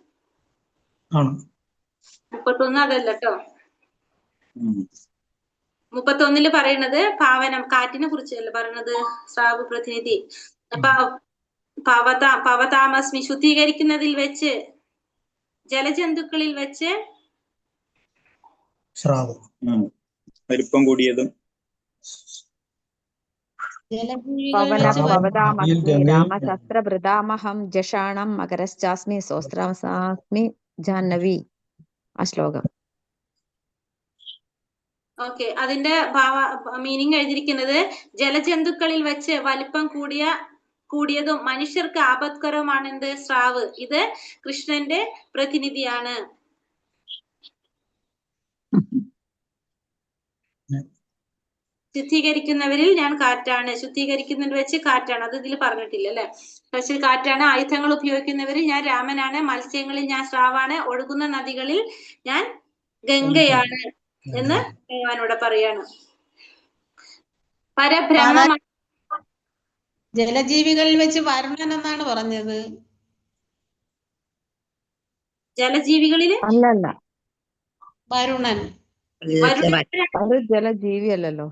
31 അതല്ല കേട്ടോ. 31 പറയുന്നത് പാവനം, കാറ്റിനെ കുറിച്ചല്ല പറയുന്നത്. സ്രാവ് പ്രതിനിധി. പവതാമസ്മി ശുദ്ധീകരിക്കുന്നതിൽ വെച്ച്, ജലജന്തുക്കളിൽ വെച്ച് വലിപ്പം കൂടിയതും. രാമശസ്ത്രഭൃതാമഹം ജഷാണം മകരശ്ചാസ്മി സ്വസ്ത്രസാസ്മി ജാഹ്നവി. ആ ശ്ലോകം ഓക്കെ, അതിന്റെ മീനിങ് എഴുതിയിരിക്കുന്നത് ജലജന്തുക്കളിൽ വെച്ച് വലിപ്പം കൂടിയതും മനുഷ്യർക്ക് ആപത്കരവുമാണ് എന്ത്? സ്രാവ്. ഇത് കൃഷ്ണന്റെ പ്രതിനിധിയാണ്. ശുദ്ധീകരിക്കുന്നവരിൽ ഞാൻ കാറ്റാണ്. ശുദ്ധീകരിക്കുന്നവർ വെച്ച് കാറ്റാണ്. അത് ഇതിൽ പറഞ്ഞിട്ടില്ല അല്ലെ? പക്ഷെ കാറ്റാണ്. ആയുധങ്ങൾ ഉപയോഗിക്കുന്നവരിൽ ഞാൻ രാമനാണ്. മത്സ്യങ്ങളിൽ ഞാൻ സ്രാവാണ്. ഒഴുകുന്ന നദികളിൽ ഞാൻ ഗംഗയാണ് എന്ന് ഭഗവാനോട് പറയാണ്. പരബ്രഹ്മ ജലജീവികളിൽ വെച്ച് വരുണൻ എന്നാണ് പറഞ്ഞത്. ജലജീവികളില് അല്ലല്ല, വരുണൻ. അത് ജലജീവി അല്ലല്ലോ.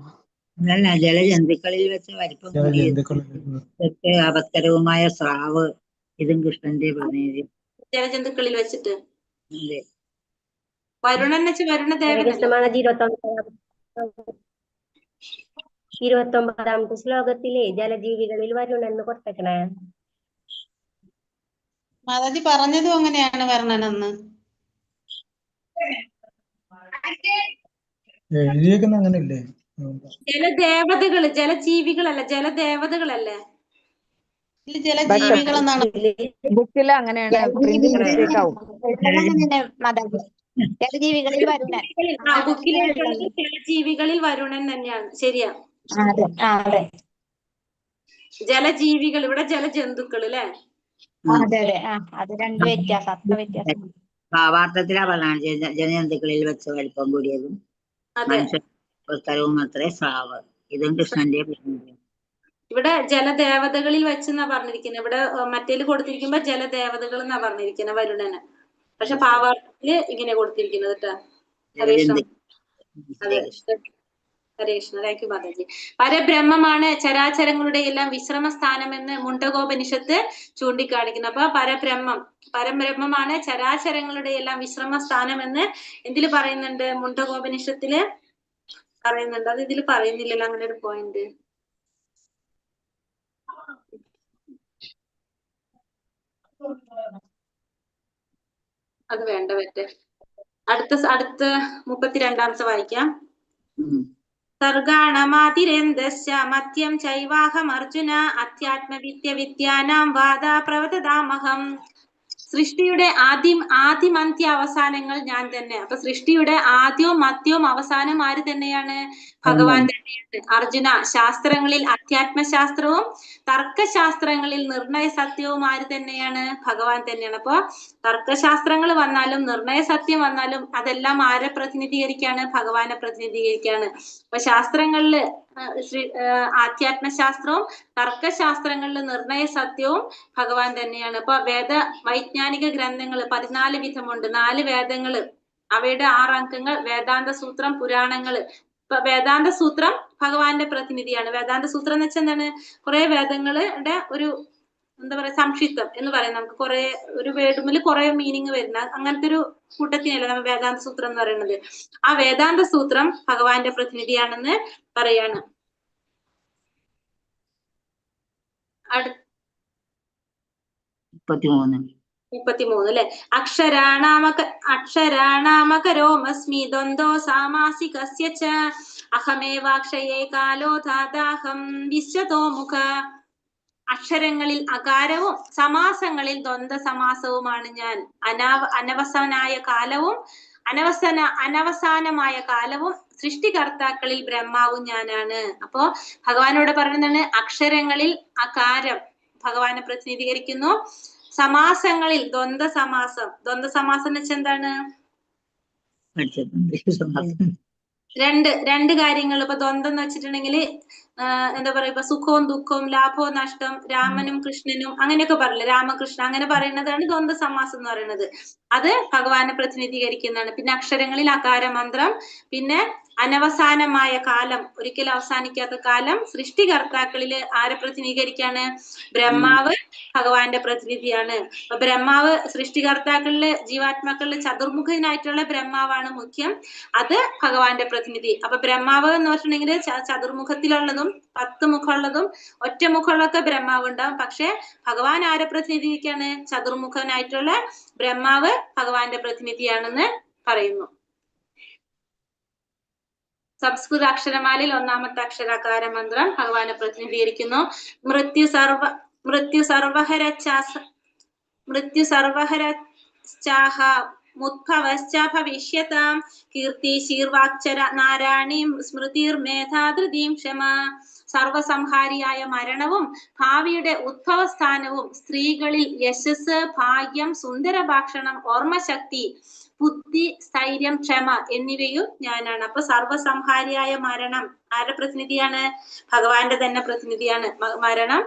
അല്ല, ജലജന്തുക്കളിൽ വെച്ച് വലിപ്പം ജലജന്തുക്കൾ കൂടിയ അപത്തരവുമായ സ്രാവ്. ഇതും കൃഷ്ണന്റെ പ്രതിനിധി. ജലജന്തുക്കളിൽ വെച്ചിട്ട് അതെ. വരുണൻ എന്ന് വെച്ചാൽ വരുണദേവൻ. 29ാമത്തെ ശ്ലോകത്തിലെ ജലജീവികളിൽ വരുണെന്ന് കൊടുത്തേക്കണേ. മാതാജി പറഞ്ഞതും അങ്ങനെയാണ് വരുണനെന്ന്. എഴുതിയേക്കുന്ന അങ്ങനെയല്ലേ? ജലദേവതകള്, ജലജീവികളല്ല, ജലദേവതകളല്ലേ? ജലജീവികളെന്നാണ്. ബുക്കിൽ അങ്ങനെയാണ്, പ്രിന്റിംഗ് മിസ്റ്റേക്ക് ആവും. ജലജീവികളിൽ വരുണൻ. ബുക്കിലേക്കുള്ളത് ജലജീവികളിൽ വരുണൻ തന്നെയാണ്. ശരിയാ. അതെ ജലജീവികൾ, ഇവിടെ ജലജന്തുക്കൾ അല്ലെ? അതെ അതെ. അത് രണ്ട് വ്യത്യാസം, അത്ര വ്യത്യാസം. ഭാവാർത്ഥത്തിലാ പറഞ്ഞാണ് ജലജന്തുക്കളിൽ വെച്ച് വലിപ്പം കൂടിയതും മനുഷ്യരും അത്രേ സ്രാവ്. ഇതും കൃഷ്ണന്റെ പ്രതിനിധി. ഇവിടെ ജലദേവതകളിൽ വെച്ചെന്നാ പറഞ്ഞിരിക്കുന്നത്. ഇവിടെ മറ്റേല് കൊടുത്തിരിക്കുമ്പോ ജലദേവതകൾ എന്നാ പറഞ്ഞിരിക്കുന്നത് വരുണന്. പക്ഷെ ഭാവാർത്ഥത്തില് ഇങ്ങനെ കൊടുത്തിരിക്കുന്നത് കേട്ടോ. ഹരേ കൃഷ്ണ. അതെ, ഹരേ കൃഷ്ണ. Thank you Mataji. പരബ്രഹ്മമാണ് ചരാചരങ്ങളുടെ എല്ലാം വിശ്രമ സ്ഥാനമെന്ന് മുണ്ടകോപനിഷത്ത് ചൂണ്ടിക്കാണിക്കുന്നു. അപ്പൊ പരബ്രഹ്മമാണ് ചരാചരങ്ങളുടെ എല്ലാം വിശ്രമ സ്ഥാനമെന്ന് എന്തില് പറയുന്നുണ്ട്? മുണ്ടകോപനിഷത്തില് പറയുന്നുണ്ട്. അത് ഇതില് പറയുന്നില്ലല്ലോ അങ്ങനെ ഒരു പോയിന്റ്. അത് വേണ്ട പറ്റേ. അടുത്ത 32ാമത്തെ വായിക്കാം. സർഗാണമാതിരേന്ദസ്യ മധ്യം ചൈവാഹമർജുന അധ്യാത്മവിദ്യാനാം വാദാ പ്രവദതാമഹം. സൃഷ്ടിയുടെ ആദ്യമന്ത്യ അവസാനങ്ങൾ ഞാൻ തന്നെ. അപ്പൊ സൃഷ്ടിയുടെ ആദ്യവും മധ്യവും അവസാനവും ആര് തന്നെയാണ്? ഭഗവാൻ തന്നെയാണ്. അർജുന, ശാസ്ത്രങ്ങളിൽ അധ്യാത്മശാസ്ത്രവും തർക്കശാസ്ത്രങ്ങളിൽ നിർണയ സത്യവും ആര് തന്നെയാണ്? ഭഗവാൻ തന്നെയാണ്. അപ്പൊ തർക്കശാസ്ത്രങ്ങൾ വന്നാലും നിർണയ സത്യം വന്നാലും അതെല്ലാം ആരെ പ്രതിനിധീകരിക്കാണ്? ഭഗവാനെ പ്രതിനിധീകരിക്കാണ്. അപ്പൊ ശാസ്ത്രങ്ങളില് ആധ്യാത്മശാസ്ത്രവും തർക്കശാസ്ത്രങ്ങളിൽ നിർണയ സത്യവും ഭഗവാൻ തന്നെയാണ്. അപ്പൊ വൈജ്ഞാനിക ഗ്രന്ഥങ്ങൾ 14 വിധമുണ്ട്. 4 വേദങ്ങള്, അവയുടെ 6 അംഗങ്ങൾ, വേദാന്ത സൂത്രം, പുരാണങ്ങള്. ഇപ്പൊ വേദാന്ത സൂത്രം ഭഗവാന്റെ പ്രതിനിധിയാണ്. വേദാന്ത സൂത്രം എന്ന് വെച്ചാൽ എന്താണ്? കുറെ വേദങ്ങളുടെ ഒരു എന്താ പറയാ സംക്ഷിപ്തം എന്ന് പറയാം. നമുക്ക് കുറെ ഒരു വേർഡുമിൽ കുറെ മീനിങ് വരുന്ന അങ്ങനത്തെ ഒരു കൂട്ടത്തിനല്ലേ നമ്മൾ വേദാന്ത സൂത്രം എന്ന് പറയുന്നത്. ആ വേദാന്ത സൂത്രം ഭഗവാന്റെ പ്രതിനിധിയാണെന്ന് പറയാണ്. 33 അല്ലെ? അക്ഷരാണാമകരോമസ്മി ദ്വന്ദ്വോ സാമാസികസ്യ ച അഹമേവാക്ഷയേ കാലോ ധാതാഹം വിശ്വതോ മുഖ. അക്ഷരങ്ങളിൽ അകാരവും സമാസങ്ങളിൽ ദ്വന്ദ്വ സമാസവുമാണ് ഞാൻ. അനവസാനായ കാലവും സൃഷ്ടികർത്താക്കളിൽ ബ്രഹ്മാവും ഞാനാണ്. അപ്പോ ഭഗവാനോട് പറയുന്നതാണ് അക്ഷരങ്ങളിൽ അകാരം ഭഗവാനെ പ്രതിനിധീകരിക്കുന്നു. സമാസങ്ങളിൽ ദ്വന്ദ്വ സമാസം എന്ന് വെച്ചാൽ എന്താണ്? രണ്ട് കാര്യങ്ങൾ. ഇപ്പൊ ദ്വന്ദ്വം എന്ന് വെച്ചിട്ടുണ്ടെങ്കിൽ എന്താ പറയാ, ഇപ്പൊ സുഖവും ദുഃഖവും ലാഭവും നഷ്ടം, രാമനും കൃഷ്ണനും അങ്ങനെയൊക്കെ പറയില്ലേ, രാമകൃഷ്ണ അങ്ങനെ പറയുന്നതാണ് ദ്വന്ദ്വ സമാസം എന്ന് പറയുന്നത്. അത് ഭഗവാനെ പ്രതിനിധീകരിക്കുന്നതാണ്. പിന്നെ അക്ഷരങ്ങളിൽ അകാരമന്ത്രം, പിന്നെ അനവസാനമായ കാലം, ഒരിക്കലും അവസാനിക്കാത്ത കാലം. സൃഷ്ടികർത്താക്കളില് ആരെ പ്രതിനിധീകരിക്കാണ്? ബ്രഹ്മാവ് ഭഗവാന്റെ പ്രതിനിധിയാണ്. അപ്പൊ ബ്രഹ്മാവ് സൃഷ്ടികർത്താക്കളില് ജീവാത്മാക്കളില് ചതുർമുഖനായിട്ടുള്ള ബ്രഹ്മാവാണ് മുഖ്യം. അത് ഭഗവാന്റെ പ്രതിനിധി. അപ്പൊ ബ്രഹ്മാവ് എന്ന് പറഞ്ഞിട്ടുണ്ടെങ്കിൽ ചതുർമുഖത്തിലുള്ളതും 10 മുഖമുള്ളതും ഒറ്റ മുഖമുള്ളൊക്കെ ബ്രഹ്മാവ് ഉണ്ടാവും. പക്ഷെ ഭഗവാൻ ആരെ പ്രതിനിധിക്കാണ്? ചതുർമുഖനായിട്ടുള്ള ബ്രഹ്മാവ്. 'ഭഗവാന്റെ പ്രതിനിധിയാണെന്ന് പറയുന്നു. സംസ്കൃത അക്ഷരമാലയിൽ ഒന്നാമത്തെ അക്ഷരാകാര മന്ത്രം ഭഗവാനെ പ്രതിനിധീകരിക്കുന്നു. മൃത്യു സർവഹരശ്ചാഹ മുദ്ഭവശ്ച ഭവിഷ്യതാം കീർത്തി ശീർവാക്ഷര നാരായണീം സ്മൃതിർമേധാധൃതിം ക്ഷമ. സർവസംഹാരിയായ മരണവും ഭാവിയുടെ ഉദ്ഭവസ്ഥാനവും സ്ത്രീകളിൽ യശസ്, ഭാഗ്യം, സുന്ദരഭാഷണം, ഓർമ്മശക്തി, ബുദ്ധി, സ്ഥൈര്യം, ക്ഷമ എന്നിവയും ഞാനാണ്. അപ്പൊ സർവസംഹാരിയായ മരണം ആരുടെ പ്രതിനിധിയാണ്? ഭഗവാന്റെ തന്നെ പ്രതിനിധിയാണ്. മരണം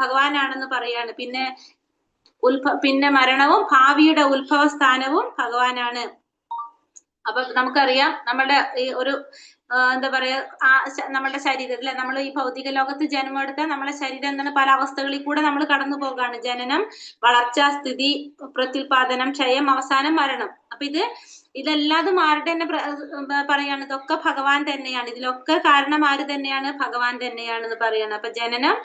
ഭഗവാനാണെന്ന് പറയാണ്. പിന്നെ മരണവും ഭാവിയുടെ ഉത്ഭവസ്ഥാനവും ഭഗവാനാണ്. അപ്പൊ നമുക്കറിയാം നമ്മുടെ ഈ ഒരു എന്താ പറയാ നമ്മുടെ ശരീരത്തിൽ നമ്മൾ ഈ ഭൗതിക ലോകത്ത് ജന്മം എടുത്താൽ നമ്മുടെ ശരീരം എന്താണ് പല അവസ്ഥകളിൽ കൂടെ നമ്മൾ കടന്നു പോകാണ്. ജനനം, വളർച്ച, സ്ഥിതി, പ്രത്യുൽപാദനം, ക്ഷയം, അവസാനം മരണം. അപ്പൊ ഇതെല്ലാതും ആരുടെ തന്നെ പറയാണ്? ഇതൊക്കെ ഭഗവാൻ തന്നെയാണ്. ഇതിലൊക്കെ കാരണം ആര് തന്നെയാണ്? ഭഗവാൻ തന്നെയാണെന്ന് പറയാണ്. അപ്പൊ ജനനം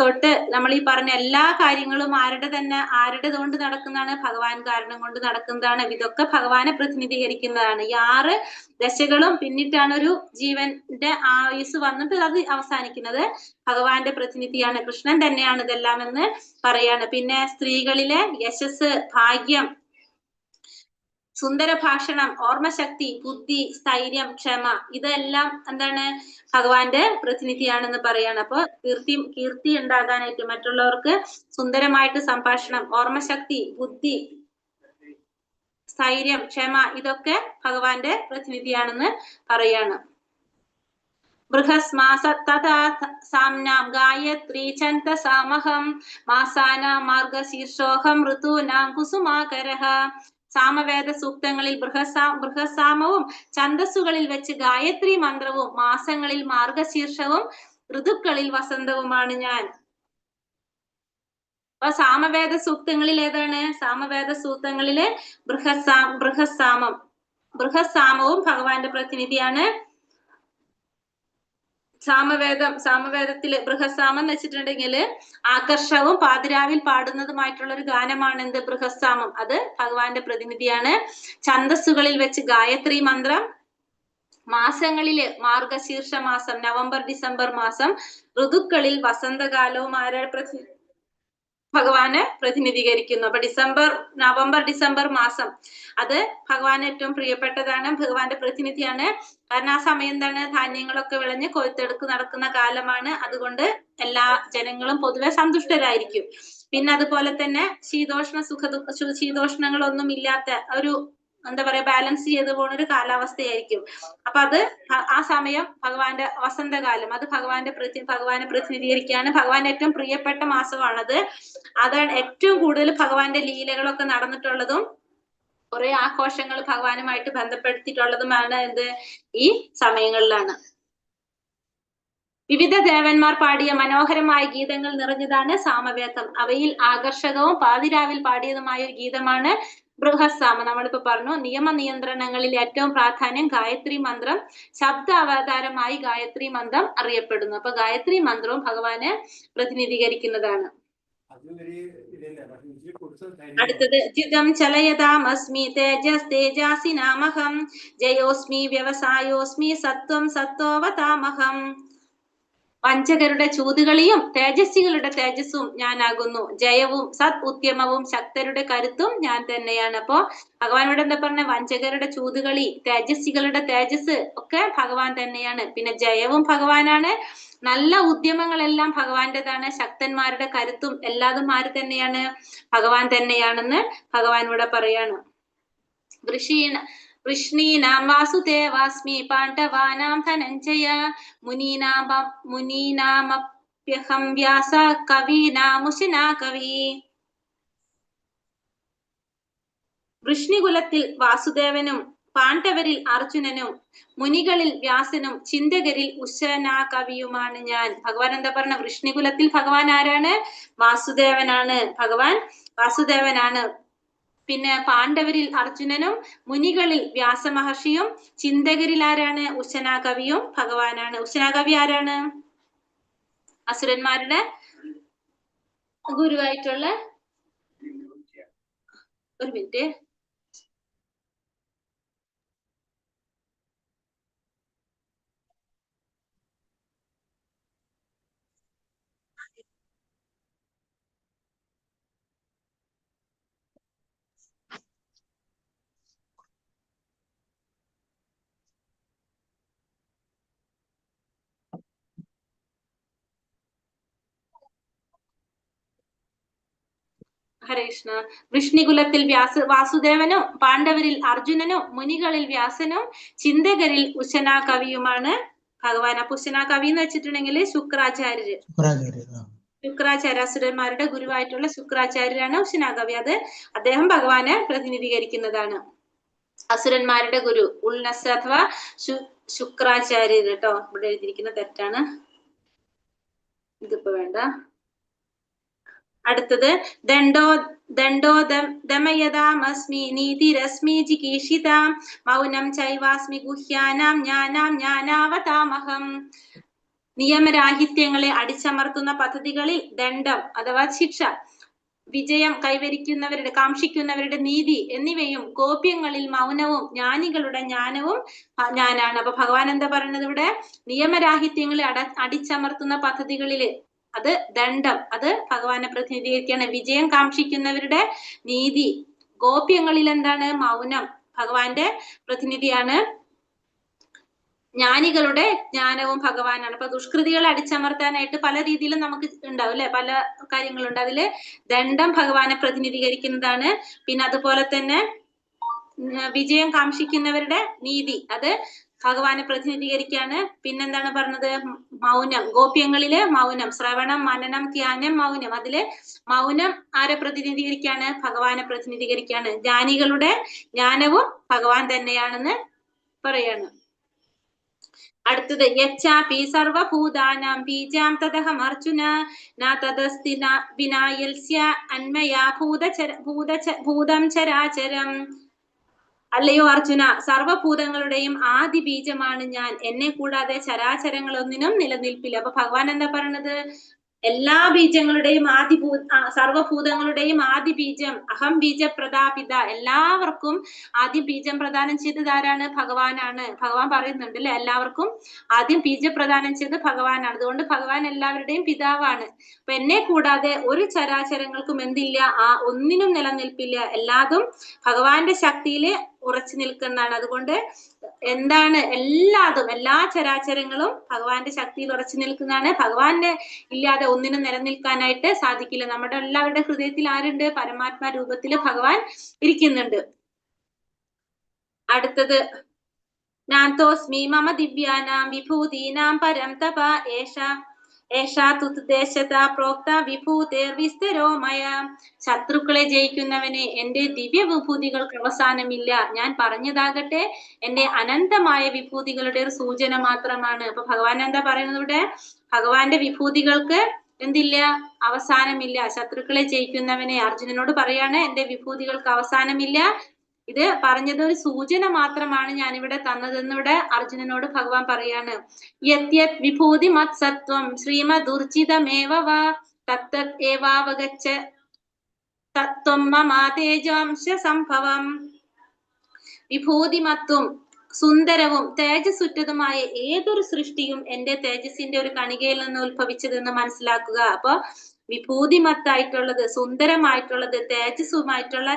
തൊട്ട് നമ്മൾ ഈ പറഞ്ഞ എല്ലാ കാര്യങ്ങളും ആരുടെ കൊണ്ട് നടക്കുന്നതാണ്? ഭഗവാൻ കാരണം കൊണ്ട് നടക്കുന്നതാണ്. ഇതൊക്കെ ഭഗവാനെ പ്രതിനിധീകരിക്കുന്നതാണ്. ഈ 6 ദശകളും പിന്നിട്ടാണ് ഒരു ജീവന്റെ ആയുസ് വന്നിട്ട് അത് അവസാനിക്കുന്നത്. ഭഗവാന്റെ പ്രതിനിധിയാണ്, കൃഷ്ണൻ തന്നെയാണ് ഇതെല്ലാം എന്ന് പറയാണ്. പിന്നെ സ്ത്രീകളിലെ യശസ്, ഭാഗ്യം, സുന്ദര ഭാഷണം, ഓർമ്മശക്തി, ബുദ്ധി, സ്ഥൈര്യം, ക്ഷമ ഇതെല്ലാം എന്താണ്? ഭഗവാന്റെ പ്രതിനിധിയാണെന്ന് പറയാണ്. അപ്പൊ കീർത്തി ഉണ്ടാകാനായിട്ട്, മറ്റുള്ളവർക്ക് സുന്ദരമായിട്ട് സംഭാഷണം, ഓർമ്മശക്തി, ബുദ്ധി, സ്ഥൈര്യം, ക്ഷമ ഇതൊക്കെ ഭഗവാന്റെ പ്രതിനിധിയാണെന്ന് പറയാണ്. ബൃഹസ്മാസാംനാം ഗായത്രി ഛന്ദസാമഹം മാസാനാം മാർഗശീർഷോഹം ഋതൂനാം കുസുമാകരഃ. സാമവേദ സൂക്തങ്ങളിൽ ബൃഹസാമവും ഛന്ദസ്സുകളിൽ വെച്ച് ഗായത്രി മന്ത്രവും മാസങ്ങളിൽ മാർഗശീർഷവും ഋതുക്കളിൽ വസന്തവുമാണ് ഞാൻ. അപ്പൊ സാമവേദ സൂക്തങ്ങളിൽ ഏതാണ്? സാമവേദ സൂക്തങ്ങളില് ബൃഹസാമവും ഭഗവാന്റെ പ്രതിനിധിയാണ്. സാമവേദത്തില് ബൃഹസാമം എന്ന് വെച്ചിട്ടുണ്ടെങ്കിൽ ആകർഷവും പാതിരാവിൽ പാടുന്നതുമായിട്ടുള്ള ഒരു ഗാനമാണ് എന്ത്? ബൃഹസാമം. അത് ഭഗവാന്റെ പ്രതിനിധിയാണ്. ഛന്ദസ്സുകളിൽ വെച്ച് ഗായത്രി മന്ത്രം, മാസങ്ങളില് മാർഗശീർഷ മാസം, നവംബർ ഡിസംബർ മാസം, ഋതുക്കളിൽ വസന്തകാലവും ഭഗവാനെ പ്രതിനിധീകരിക്കുന്നു. അപ്പൊ നവംബർ ഡിസംബർ മാസം അത് ഭഗവാന് ഏറ്റവും പ്രിയപ്പെട്ടതാണ്, ഭഗവാന്റെ പ്രതിനിധിയാണ്. കാരണം ആ സമയം എന്താണ്? ധാന്യങ്ങളൊക്കെ വിളഞ്ഞ് കൊയ്ത്തെടുക്ക് നടക്കുന്ന കാലമാണ്. അതുകൊണ്ട് എല്ലാ ജനങ്ങളും പൊതുവെ സന്തുഷ്ടരായിരിക്കും. പിന്നെ അതുപോലെ തന്നെ ശീതോഷ്ണങ്ങളൊന്നും ഇല്ലാത്ത ഒരു എന്താ പറയാ ബാലൻസ് ചെയ്ത് പോകുന്ന ഒരു കാലാവസ്ഥയായിരിക്കും. അപ്പൊ അത് ആ സമയം ഭഗവാന്റെ വസന്തകാലം, അത് ഭഗവാനെ പ്രതിനിധീകരിക്കുകയാണ്. ഭഗവാന്റെ ഏറ്റവും പ്രിയപ്പെട്ട മാസമാണത്. അതാണ് ഏറ്റവും കൂടുതൽ ഭഗവാന്റെ ലീലകളൊക്കെ നടന്നിട്ടുള്ളതും കുറെ ആഘോഷങ്ങൾ ഭഗവാനുമായിട്ട് ബന്ധപ്പെടുത്തിയിട്ടുള്ളതുമാണ് ഈ സമയങ്ങളിലാണ്. വിവിധ ദേവന്മാർ പാടിയ മനോഹരമായ ഗീതങ്ങൾ നിറഞ്ഞതാണ് സാമവേദം. അവയിൽ ആകർഷകവും പാതിരാവിൽ പാടിയതുമായ ഒരു ഗീതമാണ് ബൃഹസാമം. നമ്മളിപ്പോ പറഞ്ഞു. നിയമനിയന്ത്രണങ്ങളിൽ ഏറ്റവും പ്രാധാന്യം ഗായത്രി മന്ത്രം, ശബ്ദ അവതാരമായി ഗായത്രി മന്ത്രം അറിയപ്പെടുന്നു. അപ്പൊ ഗായത്രി മന്ത്രവും ഭഗവാനെ പ്രതിനിധീകരിക്കുന്നതാണ്. അടുത്തത് ജിതം ചലയതാമസ്മി തേജാസി നാമഹം ജയോസ്മി വ്യവസായോസ്മി സത്വം സത്വവതാമഹം. വഞ്ചകരുടെ ചൂതുകളിയും തേജസ്വികളുടെ തേജസ്സും ഞാനാകുന്നു. ജയവും സത് ഉദ്യമവും ശക്തരുടെ കരുത്തും ഞാൻ തന്നെയാണ്. അപ്പോ ഭഗവാനോട് എന്താ പറഞ്ഞ? വഞ്ചകരുടെ ചൂതുകളി, തേജസ്വികളുടെ തേജസ് ഒക്കെ ഭഗവാൻ തന്നെയാണ്. പിന്നെ ജയവും ഭഗവാനാണ്. നല്ല ഉദ്യമങ്ങളെല്ലാം ഭഗവാന്റേതാണ്. ശക്തന്മാരുടെ കരുത്തും എല്ലാതും ആര് തന്നെയാണ്? ഭഗവാൻ തന്നെയാണെന്ന് ഭഗവാനോട് പറയാണ്. വൃഷ്ണീനാം വാസുദേവാസ്മി പാണ്ഡവാനാം ധനഞ്ജയ മുനീനാമപ്യഹം വ്യാസ കവീനാമുശനാ കവി. വൃഷ്ണികുലത്തിൽ വാസുദേവനും പാണ്ഡവരിൽ അർജുനനും മുനികളിൽ വ്യാസനും ചിന്തകരിൽ ഉശനാ കവിയുമാണ് ഞാൻ. ഭഗവാൻ എന്താ പറഞ്ഞ? വൃഷ്ണികുലത്തിൽ ഭഗവാൻ ആരാണ്? വാസുദേവനാണ്. ഭഗവാൻ വാസുദേവനാണ്. പിന്നെ പാണ്ഡവരിൽ അർജുനനും മുനികളിൽ വ്യാസമഹർഷിയും ചിന്തകരിൽ ആരാണ്? ഉശനാ കവിയും ഭഗവാനാണ്. ഉശനാ കവി ആരാണ്? അസുരന്മാരുടെ ഗുരുവായിട്ടുള്ള ഒരു മിനിറ്റ് ഹരേ കൃഷ്ണ. വൃഷ്ണികുലത്തിൽ വാസുദേവനും പാണ്ഡവരിൽ അർജുനനും മുനികളിൽ വ്യാസനും ചിന്തകരിൽ ഉശന കവിയുമാണ് ഭഗവാൻ. അപ്പൊ ഉശന കവി എന്ന് വെച്ചിട്ടുണ്ടെങ്കിൽ ശുക്രാചാര്യര്. ശുക്രാചാര്യ അസുരന്മാരുടെ ഗുരുവായിട്ടുള്ള ശുക്രാചാര്യരാണ് ഉശന കവി. അത് അദ്ദേഹം ഭഗവാനെ പ്രതിനിധീകരിക്കുന്നതാണ്. അസുരന്മാരുടെ ഗുരു ഉൾനസ് അഥവാ ശുക്രാചാര്യർ കേട്ടോ. ഇവിടെ എഴുതിയിരിക്കുന്ന തെറ്റാണ്, ഇതിപ്പോ വേണ്ട. അടുത്തത് ദണ്ഡോ ദമയതാമസ്മി നീതിരസ്മി ജികീഷിതാം മൗനം ചൈവാസ്മി ഗുഹ്യാനാം ജ്ഞാനാവതാമഹം. നിയമരാഹിത്യങ്ങളെ അടിച്ചമർത്തുന്ന പദ്ധതികളിൽ ദണ്ഡം അഥവാ ശിക്ഷ, വിജയം കൈവരിക്കുന്നവരുടെ കാക്ഷിക്കുന്നവരുടെ നീതി എന്നിവയും ഗോപ്യങ്ങളിൽ മൗനവും ജ്ഞാനികളുടെ ജ്ഞാനവും ഞാനാണ്. അപ്പൊ ഭഗവാൻ എന്താ പറയുന്നത് ഇവിടെ? നിയമരാഹിത്യങ്ങളെ അടിച്ചമർത്തുന്ന പദ്ധതികളില് അത് ദണ്ഡം, അത് ഭഗവാനെ പ്രതിനിധീകരിക്കുകയാണ്. വിജയം കാക്ഷിക്കുന്നവരുടെ നീതി, ഗോപ്യങ്ങളിൽ എന്താണ്? മൗനം, ഭഗവാന്റെ പ്രതിനിധിയാണ്. ജ്ഞാനികളുടെ ജ്ഞാനവും ഭഗവാനാണ്. അപ്പൊ ദുഷ്കൃതികളെ അടിച്ചമർത്താനായിട്ട് പല രീതിയിലും നമുക്ക് ഉണ്ടാവും അല്ലെ, പല കാര്യങ്ങളുണ്ട്. അതില് ദണ്ഡം ഭഗവാനെ പ്രതിനിധീകരിക്കുന്നതാണ്. പിന്നെ അതുപോലെ തന്നെ വിജയം കാക്ഷിക്കുന്നവരുടെ നീതി, അത് ഭഗവാനെ പ്രതിനിധീകരിക്കുകയാണ്. പിന്നെന്താണ് പറഞ്ഞത്? മൗനം, ഗോപ്യങ്ങളില് മൗനം, ശ്രവണം മനനം ധ്യാനം മൗനം. അതില് മൗനം ആരെ പ്രതിനിധീകരിക്കുകയാണ്? ഭഗവാനെ പ്രതിനിധീകരിക്കുകയാണ്. ജ്ഞാനികളുടെ ജ്ഞാനവും ഭഗവാൻ തന്നെയാണെന്ന് പറയാണ്. അടുത്തത് യച്ചാപി സർവഭൂതാനാം ബീജാം തദഹം അർജുന ന തദസ്തി വിനായൽസ്യ അന്മയാ ഭൂതം ചരാചരം. അല്ലയോ അർജുന, സർവഭൂതങ്ങളുടെയും ആദി ബീജമാണ് ഞാൻ, എന്നെ കൂടാതെ ചരാചരങ്ങളൊന്നിനും നിലനിൽപ്പില്ല. അപ്പൊ ഭഗവാൻ എന്താ പറയണത്? എല്ലാ ബീജങ്ങളുടെയും സർവഭൂതങ്ങളുടെയും ആദി ബീജം അഹം ബീജ പ്രദാപിത. എല്ലാവർക്കും ആദ്യം ബീജം പ്രദാനം ചെയ്തത് ആരാണ്? ഭഗവാനാണ്. ഭഗവാൻ പറയുന്നുണ്ട് അല്ലെ, എല്ലാവർക്കും ആദ്യം ബീജം പ്രദാനം ചെയ്ത് ഭഗവാനാണ്. അതുകൊണ്ട് ഭഗവാൻ എല്ലാവരുടെയും പിതാവാണ്. അപ്പൊ എന്നെ കൂടാതെ ഒരു ചരാചരങ്ങൾക്കും എന്തില്ല? ഒന്നിനും നിലനിൽപ്പില്ല. എല്ലാതും ഭഗവാന്റെ ശക്തിയില് ഉറച്ചു നിൽക്കുന്നതാണ്. അതുകൊണ്ട് എന്താണ്? എല്ലാ ചരാചരങ്ങളും ഭഗവാന്റെ ശക്തിയിൽ ഉറച്ചു നിൽക്കുന്നതാണ്. ഭഗവാന്റെ ഇല്ലാതെ ഒന്നിനും നിലനിൽക്കാനായിട്ട് സാധിക്കില്ല. നമ്മുടെ എല്ലാവരുടെ ഹൃദയത്തിൽ ആരുണ്ട്? പരമാത്മാ രൂപത്തില് ഭഗവാൻ ഇരിക്കുന്നുണ്ട്. അടുത്തത് നാന്തോസ്മി മമ ദിവ്യാനാം വിഭൂതീനാം പരം തപ ഏഷാ തുദ്ദേശത പ്രോക്ത വിഭൂതേർ വിസ്തരോ മയ. ശത്രുക്കളെ ജയിക്കുന്നവനെ, എന്റെ ദിവ്യ വിഭൂതികൾക്ക് അവസാനമില്ല. ഞാൻ പറഞ്ഞതാകട്ടെ എന്റെ അനന്തമായ വിഭൂതികളുടെ ഒരു സൂചന മാത്രമാണ്. അപ്പൊ ഭഗവാൻ എന്താ പറയുന്നത് ഇവിടെ? ഭഗവാന്റെ വിഭൂതികൾക്ക് എന്തില്ല? അവസാനമില്ല. ശത്രുക്കളെ ജയിക്കുന്നവനെ അർജുനനോട് പറയാണ് എന്റെ വിഭൂതികൾക്ക് അവസാനമില്ല. ഇത് പറഞ്ഞത് ഒരു സൂചന മാത്രമാണ് ഞാനിവിടെ തന്നതെന്നിവിടെ അർജുനനോട് ഭഗവാൻ പറയാണ്. യത് വിഭൂതി മത് സത്വം ശ്രീമദുർജിതമേവ തത്തത് ഏവാവഗച്ഛ തത്വം മമാ തേജാംശ സംഭവം. വിഭൂതിമത്വം സുന്ദരവും തേജസ്സുറ്റതുമായ ഏതൊരു സൃഷ്ടിയും എന്റെ തേജസ്സിന്റെ ഒരു കണികയിൽ നിന്ന് ഉത്ഭവിച്ചതെന്ന് മനസ്സിലാക്കുക. അപ്പൊ വിഭൂതിമത്തായിട്ടുള്ളത്, സുന്ദരമായിട്ടുള്ളത്, തേജസ്സുമായിട്ടുള്ള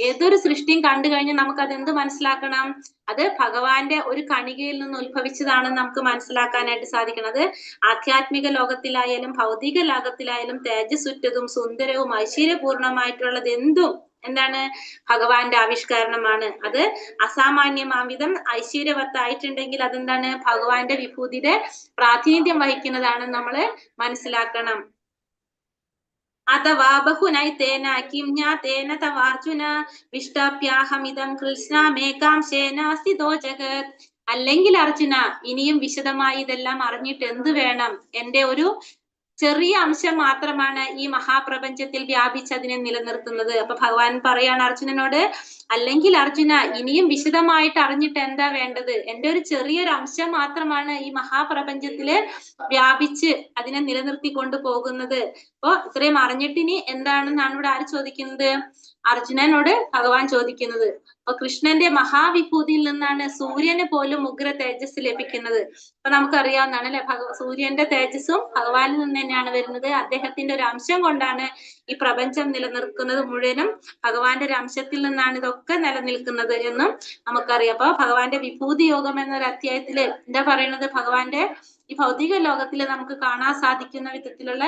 ഏതൊരു സൃഷ്ടിയും കണ്ടു കഴിഞ്ഞാൽ നമുക്ക് അതെന്ത് മനസ്സിലാക്കണം? അത് ഭഗവാന്റെ ഒരു കണികയിൽ നിന്ന് ഉത്ഭവിച്ചതാണെന്ന് നമുക്ക് മനസ്സിലാക്കാനായിട്ട് സാധിക്കണം. അത് ആധ്യാത്മിക ലോകത്തിലായാലും ഭൗതിക ലോകത്തിലായാലും തേജസ്സുറ്റതും സുന്ദരവും ഐശ്വര്യപൂർണമായിട്ടുള്ളത് എന്തും എന്താണ്? ഭഗവാന്റെ ആവിഷ്കരണമാണ്. അത് അസാമാന്യമാംവിധം ഐശ്വര്യവത്തായിട്ടുണ്ടെങ്കിൽ അതെന്താണ്? ഭഗവാന്റെ വിഭൂതിയുടെ പ്രാതിനിധ്യം വഹിക്കുന്നതാണെന്ന് നമ്മൾ മനസ്സിലാക്കണം. അഥവാ ബഹുനൈതേന കിം ജ്ഞാതേന തവാർജുന വിഷ്ടാപ്യാഹമിദം കൃഷ്ണമേകാംശേന സ്ഥിതോ ജഗത്. അല്ലെങ്കിൽ അർജുന, ഇനിയും വിശദമായി ഇതെല്ലാം അറിഞ്ഞിട്ട് എന്ത് വേണം? എന്റെ ഒരു ചെറിയ അംശം മാത്രമാണ് ഈ മഹാപ്രപഞ്ചത്തിൽ വ്യാപിച്ച് അതിനെ നിലനിർത്തുന്നത്. അപ്പൊ ഭഗവാൻ പറയാണ് അർജുനനോട്, അല്ലെങ്കിൽ അർജുന, ഇനിയും വിശദമായിട്ട് അറിഞ്ഞിട്ട് എന്താ വേണ്ടത്? എന്റെ ഒരു ചെറിയൊരു അംശം മാത്രമാണ് ഈ മഹാപ്രപഞ്ചത്തില് വ്യാപിച്ച് അതിനെ നിലനിർത്തി കൊണ്ടുപോകുന്നത്. അപ്പൊ ഇത്രയും അറിഞ്ഞിട്ടിനി എന്താണെന്നാണ് ഇവിടെ ആര് ചോദിക്കുന്നത്? അർജുനനോട് ഭഗവാൻ ചോദിക്കുന്നത്. അപ്പൊ കൃഷ്ണന്റെ മഹാവിഭൂതിയിൽ നിന്നാണ് സൂര്യന് പോലും ഉഗ്ര തേജസ് ലഭിക്കുന്നത്. അപ്പൊ നമുക്കറിയാവുന്നതാണ് അല്ലെ, സൂര്യന്റെ തേജസ്സും ഭഗവാനിൽ നിന്ന് തന്നെയാണ് വരുന്നത്. അദ്ദേഹത്തിന്റെ ഒരു അംശം കൊണ്ടാണ് ഈ പ്രപഞ്ചം നിലനിൽക്കുന്നത് മുഴുവനും. ഭഗവാന്റെ ഒരു അംശത്തിൽ നിന്നാണ് ഇതൊക്കെ നിലനിൽക്കുന്നത് എന്നും നമുക്കറിയാം. അപ്പൊ ഭഗവാന്റെ വിഭൂതി യോഗം എന്നൊരു അധ്യായത്തില് എന്താ പറയുന്നത്? ഭഗവാന്റെ ഈ ഭൗതിക ലോകത്തില് നമുക്ക് കാണാൻ സാധിക്കുന്ന വിധത്തിലുള്ള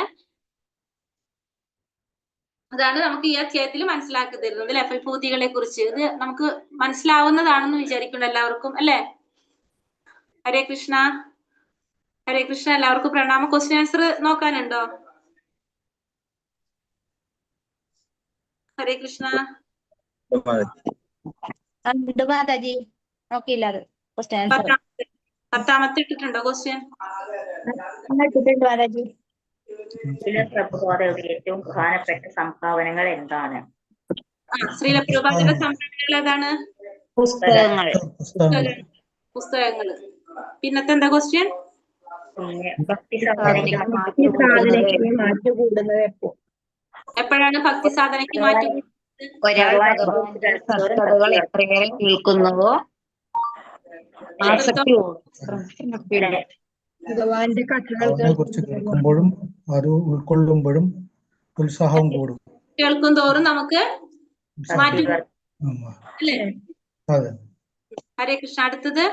അതാണ് നമുക്ക് ഈ അധ്യായത്തിൽ മനസ്സിലാക്കി തരുന്നത് അല്ലെ, വിഭൂതികളെ കുറിച്ച്. ഇത് നമുക്ക് മനസ്സിലാവുന്നതാണെന്ന് വിചാരിക്കുന്നു എല്ലാവർക്കും അല്ലെ. ഹരേ കൃഷ്ണ. ഹരേ കൃഷ്ണ. എല്ലാവർക്കും പ്രണാമം. ക്വസ്റ്റ്യൻ ആൻസർ നോക്കാനുണ്ടോ? ഹരേ കൃഷ്ണ. ഉണ്ട് മാതാജി, നോക്കിയില്ല അത് ക്വസ്റ്റ്യൻ ആൻസർ പത്താമത്തെ ഇട്ടിട്ടുണ്ടോ ക്വസ്റ്റ്യൻ? ഇട്ടിട്ടുണ്ട് മാതാജി. ശ്രീല പ്രഭുപാദയുടെ ഏറ്റവും പ്രധാനപ്പെട്ട സംഭാവനകൾ എന്താണ്? ശ്രീല പ്രഭുപാദയുടെ സംഭാവനകൾ ഏതാണ്? പുസ്തകങ്ങൾ. പുസ്തകങ്ങള്. പിന്നത്തെ എന്താ ക്വസ്റ്റ്യൻ? പിന്നെ ഭക്തി സാധനയ്ക്ക് മാറ്റുകൂടുന്നത് എപ്പോഴാണ് ഭക്തി സാധനയ്ക്ക് മാറ്റി കഥകൾ എത്രയേറെ കേൾക്കുന്നുവോ ആസക്തി ഭഗവാനെ കുറിച്ച് കേൾക്കുമ്പോഴും അത് ഉൾക്കൊള്ളുമ്പോഴും ഉത്സാഹം കൂടും. കേൾക്കും തോറും നമുക്ക് മാറ്റി അല്ലേ? അതെ. ഹരേ കൃഷ്ണ. അടുത്തത്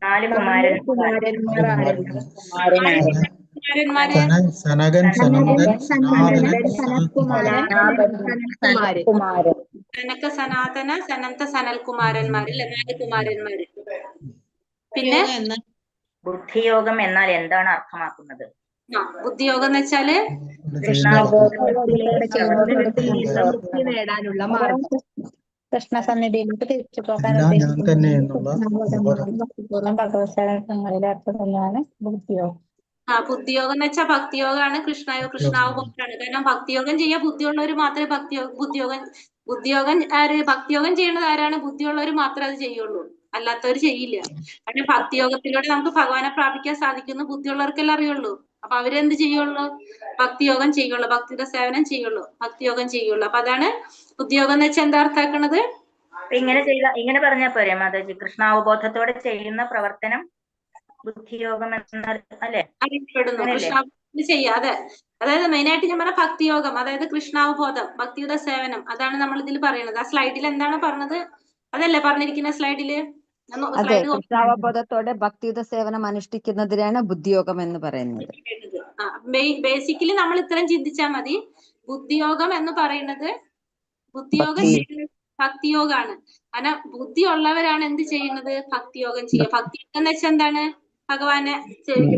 4 കുമാരന്മാരാണ്. കുമാരന്മാര് സനകൻ, സനന്ദൻ, സനാതനൻ, സനക, സനാതന, സനന്ത, സനൽകുമാരന്മാര് അല്ലെ, 4 കുമാരന്മാര്. പിന്നെ ബുദ്ധിയോഗം എന്നാൽ എന്താണ് അർത്ഥമാക്കുന്നത്? ബുദ്ധിയോഗം എന്ന് വെച്ചാല് നേടാനുള്ള മാർഗം, കൃഷ്ണസന്നിധിയിലേക്ക് തിരിച്ചു പോകാൻ ഞാൻ തന്നെ എന്നുള്ള ഭഗവത്സരങ്ങളിലെ അർത്ഥം തന്നെയാണ് ബുദ്ധിയോഗം. ബുദ്ധിയോഗം എന്ന് വെച്ചാൽ ഭക്തിയോഗമാണ്. കൃഷ്ണാവബോധമാണ്. കാരണം ഭക്തിയോഗം ചെയ്യാൻ ബുദ്ധിയുള്ളവർ മാത്രമേ ഭക്തിയോഗം ചെയ്യുന്നത് ആരാണ്? ബുദ്ധിയുള്ളവർ മാത്രമേ അത് ചെയ്യുള്ളൂ, അല്ലാത്തവർ ചെയ്യില്ല. കാരണം ഭക്തിയോഗത്തിലൂടെ നമുക്ക് ഭഗവാനെ പ്രാപിക്കാൻ സാധിക്കുന്നു ബുദ്ധിയുള്ളവർക്കെല്ലാം അറിയുള്ളൂ. അപ്പൊ അവരെന്ത് ചെയ്യുള്ളൂ? ഭക്തിയോഗം ചെയ്യുള്ളൂ, ഭക്തിയുടെ സേവനം ചെയ്യുള്ളൂ, ഭക്തിയോഗം ചെയ്യുള്ളൂ. അപ്പൊ അതാണ് ബുദ്ധിയോഗം എന്ന് വെച്ചാൽ എന്താ അർത്ഥാക്കണത്? ഇങ്ങനെ പറഞ്ഞാൽ പോരെ മാതാജി? കൃഷ്ണാവബോധത്തോടെ ചെയ്യുന്ന പ്രവർത്തനം ബുദ്ധിയോഗം അല്ലെ അറിയപ്പെടുന്നു. കൃഷ്ണാവബോധം ചെയ്യാതെ, അതായത് മെയിനായിട്ട് ഞാൻ പറഞ്ഞ ഭക്തിയോഗം, അതായത് കൃഷ്ണാവബോധം, ഭക്തിയുടെ സേവനം, അതാണ് നമ്മൾ ഇതിൽ പറയുന്നത്. ആ സ്ലൈഡിൽ എന്താണ് പറഞ്ഞത്? അതല്ലേ പറഞ്ഞിരിക്കുന്ന സ്ലൈഡില്? അതെ, കൃഷ്ണാവബോധത്തോടെ ഭക്തിയുത സേവനം അനുഷ്ഠിക്കുന്നതിനാണ് ബുദ്ധിയോഗം എന്ന് പറയുന്നത്. ബേസിക്കലി നമ്മൾ ഇത്രയും ചിന്തിച്ചാൽ മതി. ബുദ്ധിയോഗം എന്ന് പറയുന്നത് ബുദ്ധിയോഗം ഭക്തിയോഗമാണ്. കാരണം ബുദ്ധി ഉള്ളവരാണ് എന്ത് ചെയ്യുന്നത്? ഭക്തിയോഗം ചെയ്യുക. ഭക്തിയോഗം എന്ന് വെച്ചാൽ എന്താണ്? ഭഗവാനെ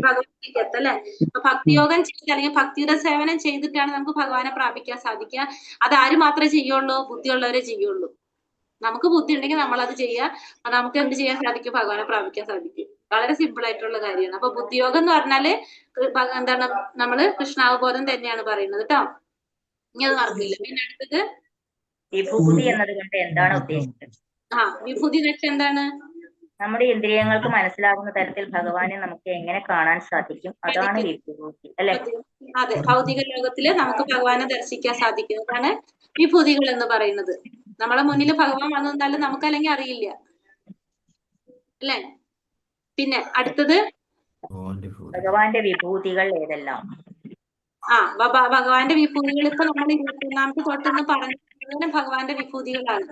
ഭഗവത്ഗീത അല്ലെ. അപ്പൊ ഭക്തിയോഗം ചെയ്ത് അല്ലെങ്കിൽ ഭക്തിയുടെ സേവനം ചെയ്തിട്ടാണ് നമുക്ക് ഭഗവാനെ പ്രാപിക്കാൻ സാധിക്കുക. അത് ആര് മാത്രമേ ചെയ്യുള്ളൂ? ബുദ്ധിയുള്ളവരെ ചെയ്യുള്ളൂ. നമുക്ക് ബുദ്ധി ഉണ്ടെങ്കിൽ നമ്മൾ അത് ചെയ്യുക. അത് നമുക്ക് എന്ത് ചെയ്യാൻ സാധിക്കും? ഭഗവാനെ പ്രാപിക്കാൻ സാധിക്കും. വളരെ സിമ്പിൾ ആയിട്ടുള്ള കാര്യമാണ്. അപ്പൊ ബുദ്ധിയോഗം എന്ന് പറഞ്ഞാല് എന്താണ്? നമ്മള് കൃഷ്ണാവബോധം തന്നെയാണ് പറയുന്നത് കേട്ടോ. ഇനി അത് മറക്കില്ല. പിന്നെ അടുത്തത് വിഭൂതി എന്നതുകൊണ്ട് എന്താണ് ഉദ്ദേശിച്ചത്? വിഭൂതി എന്ന് വെച്ചാൽ എന്താണ്? നമ്മുടെ ഇന്ദ്രിയങ്ങൾക്ക് മനസ്സിലാകുന്ന തരത്തിൽ ഭഗവാനെ നമുക്ക് എങ്ങനെ കാണാൻ സാധിക്കും? അതാണ് വിഭൂതി അല്ലെ? അതെ, ഭൗതിക ലോകത്തില് നമുക്ക് ഭഗവാനെ ദർശിക്കാൻ സാധിക്കുന്നതാണ് വിഭൂതികൾ എന്ന് പറയുന്നത്. നമ്മളെ മുന്നിൽ ഭഗവാൻ വന്നു നിന്നാലും നമുക്ക് അല്ലെങ്കിൽ അറിയില്ല അല്ലെ. പിന്നെ അടുത്തത് ഭഗവാന്റെ വിഭൂതികൾ ഏതെല്ലാം? ഭഗവാന്റെ വിഭൂതികൾ ഇപ്പൊ നമ്മൾ 21ാമത്തെ തൊട്ടെന്ന് പറഞ്ഞു ഭഗവാന്റെ വിഭൂതികളാണ്.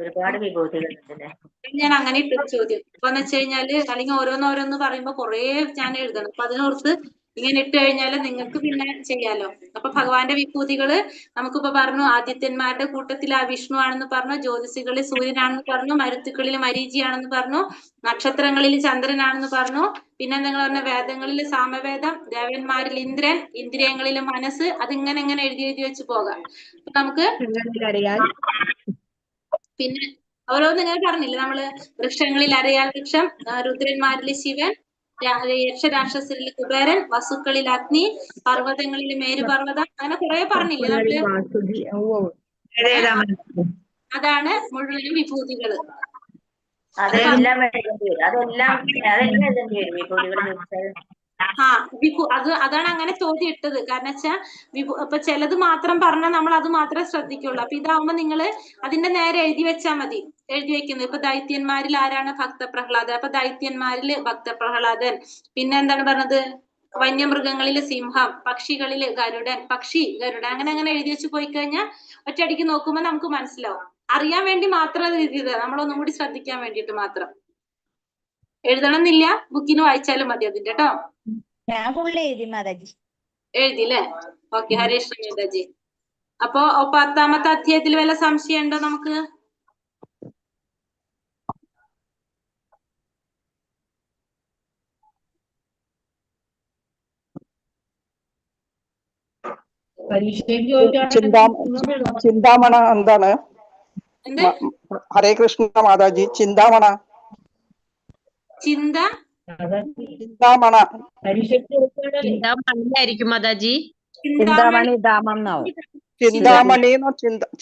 ഒരുപാട് വിഭൂതികൾ ഉണ്ടല്ലേ? ഞാൻ അങ്ങനെ ഇട്ടൊരു ചോദ്യം ഇപ്പൊന്ന് വെച്ച് കഴിഞ്ഞാല്, അല്ലെങ്കിൽ ഓരോന്നോരോന്ന് പറയുമ്പോ കുറെ ഞാൻ എഴുതണം. അപ്പൊ അതിനോർത്ത് ഇങ്ങനെ ഇട്ട് കഴിഞ്ഞാല് നിങ്ങൾക്ക് പിന്നെ ചെയ്യാലോ. അപ്പൊ ഭഗവാന്റെ വിഭൂതികള് നമുക്കിപ്പോ പറഞ്ഞു. ആദിത്യന്മാരുടെ കൂട്ടത്തിൽ ആ വിഷ്ണു ആണെന്ന് പറഞ്ഞു, ജ്യോതിഷികളിൽ സൂര്യനാണെന്ന് പറഞ്ഞു, മരുത്തുക്കളിൽ മരീചിയാണെന്ന് പറഞ്ഞു, നക്ഷത്രങ്ങളിൽ ചന്ദ്രനാണെന്ന് പറഞ്ഞു. പിന്നെ നിങ്ങൾ പറഞ്ഞ വേദങ്ങളിൽ സാമവേദം, ദേവന്മാരിൽ ഇന്ദ്രൻ, ഇന്ദ്രിയങ്ങളിൽ മനസ്സ്, അതിങ്ങനെ എങ്ങനെ എഴുതി വെച്ച് പോകാം. നമുക്ക് പിന്നെ ഓരോന്ന് ഇങ്ങനെ പറഞ്ഞില്ലേ നമ്മള്? വൃക്ഷങ്ങളിൽ അരയാൽ വൃക്ഷം, രുദ്രന്മാരിൽ ശിവൻ, യക്ഷരാക്ഷസരിൽ കുബേരൻ, വസുക്കളിൽ അഗ്നി, പർവ്വതങ്ങളിൽ മേരുപർവ്വതം, അങ്ങനെ കുറെ പറഞ്ഞില്ലേ നമ്മള്? അതാണ് മുഴുവനും വിഭൂതികള്. അതെല്ലാം എഴുതേണ്ടി വരും. അതെല്ലാം എഴുതേണ്ടി വരും വിഭൂതികൾ. അതാണ് അങ്ങനെ ചോദ്യം ഇട്ടത്. കാരണം വെച്ചാൽ ഇപ്പൊ ചിലത് മാത്രം പറഞ്ഞാൽ നമ്മൾ അത് മാത്രമേ ശ്രദ്ധിക്കുള്ളൂ. അപ്പൊ ഇതാവുമ്പോ നിങ്ങള് അതിന്റെ നേരെ എഴുതി വെച്ചാൽ മതി. എഴുതി വെക്കുന്നത് ഇപ്പൊ ദൈത്യന്മാരിൽ ആരാണ്? ഭക്തപ്രഹ്ലാദൻ. അപ്പൊ ദൈത്യന്മാരില് ഭക്തപ്രഹ്ലാദൻ. പിന്നെ എന്താണ് പറഞ്ഞത്? വന്യമൃഗങ്ങളില് സിംഹം, പക്ഷികളില് ഗരുഡൻ, ഗരുഡൻ, അങ്ങനെ അങ്ങനെ എഴുതി വെച്ച് പോയി കഴിഞ്ഞാൽ ഒറ്റയടിക്ക് നോക്കുമ്പോ നമുക്ക് മനസ്സിലാവും. അറിയാൻ വേണ്ടി മാത്രം അത് എഴുതിയത്, നമ്മളൊന്നും കൂടി ശ്രദ്ധിക്കാൻ വേണ്ടിയിട്ട് മാത്രം. എഴുതണം എന്നില്ല, ബുക്കിന് വായിച്ചാലും മതി അതിന്റെ കേട്ടോ. ഞാൻ ഫുള്ള് എഴുതി മാതാജി. എഴുതില്ലേ? ഓക്കെ. ഹരേ കൃഷ്ണ മാതാജി. അപ്പൊ 10ാമത്തെ അധ്യായത്തിൽ വല്ല സംശയം ഉണ്ടോ നമുക്ക്? ചിന്താമണ എന്താണ്? എന്ത്? ഹരേ കൃഷ്ണ മാതാജി. ചിന്താമണ ചിന്താമണ ചിന്താമണിയായിരിക്കും മാതാജി. ചിന്താമണി ധാമം എന്നാവും. ചിന്താമണിന്നോ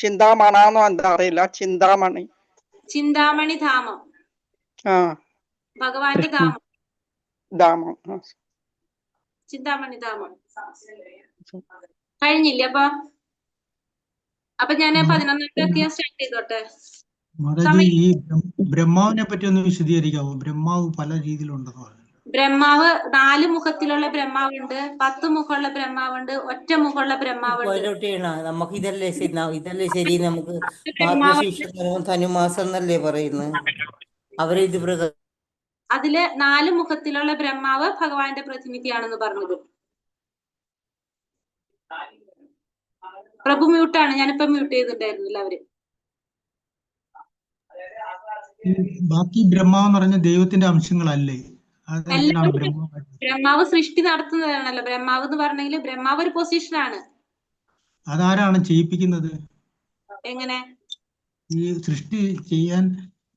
ചിന്താമണന്നോ എന്താ അറിയില്ല. ചിന്താമണി ചിന്താമണി ധാമം, ആ ഭഗവാന്റെ ധാമം, ധാമം. ചിന്താമണി ധാമം. കഴിഞ്ഞില്ലേ? അപ്പൊ ഞാൻ 11ാമത്തെ അധ്യായം സ്റ്റാർട്ട് ചെയ്തോട്ടെ. മാതാജി, ഈ ബ്രഹ്മാവിനെ പറ്റി ഒന്ന് വിശദീകരിക്കാമോ? ബ്രഹ്മാവ് പല രീതിയിലുണ്ടെന്ന് പറഞ്ഞു. ബ്രഹ്മാവ് 4 മുഖത്തിലുള്ള ബ്രഹ്മാവുണ്ട്, 10 മുഖമുള്ള ബ്രഹ്മാവുണ്ട്, ഒറ്റ മുഖമുള്ള ബ്രഹ്മാവുണ്ട്. നമുക്ക് ഇതല്ലേ ശരി. നമുക്ക് ആത്മശീർഷ ധനുമാസം എന്നല്ലേ പറയുന്നത്. അവരെ ഇത് പ്രകാരം അതില് 4 മുഖത്തിലുള്ള ബ്രഹ്മാവ് ഭഗവാന്റെ പ്രതിനിധിയാണെന്ന് പറഞ്ഞത്. പ്രഭു മ്യൂട്ടാണ്, ഞാനിപ്പോ മ്യൂട്ട് ചെയ്തിട്ടുണ്ടായിരുന്നു എല്ലാവരും. ബാക്കി ബ്രഹ്മാവ് എന്ന് പറഞ്ഞ ദൈവത്തിന്റെ അംശങ്ങളല്ലേ? അതെങ്ങനെയാണ് ബ്രഹ്മാവ് സൃഷ്ടി നടത്തുന്നതാണല്ലോ. ബ്രഹ്മാവ് എന്ന് പറഞ്ഞെങ്കിൽ ബ്രഹ്മാവ് ഒരു പൊസിഷനാണ്. അതാരാണ് ചെയ്യിപ്പിക്കുന്നത്? എങ്ങനെ? ഈ സൃഷ്ടി ചെയ്യാൻ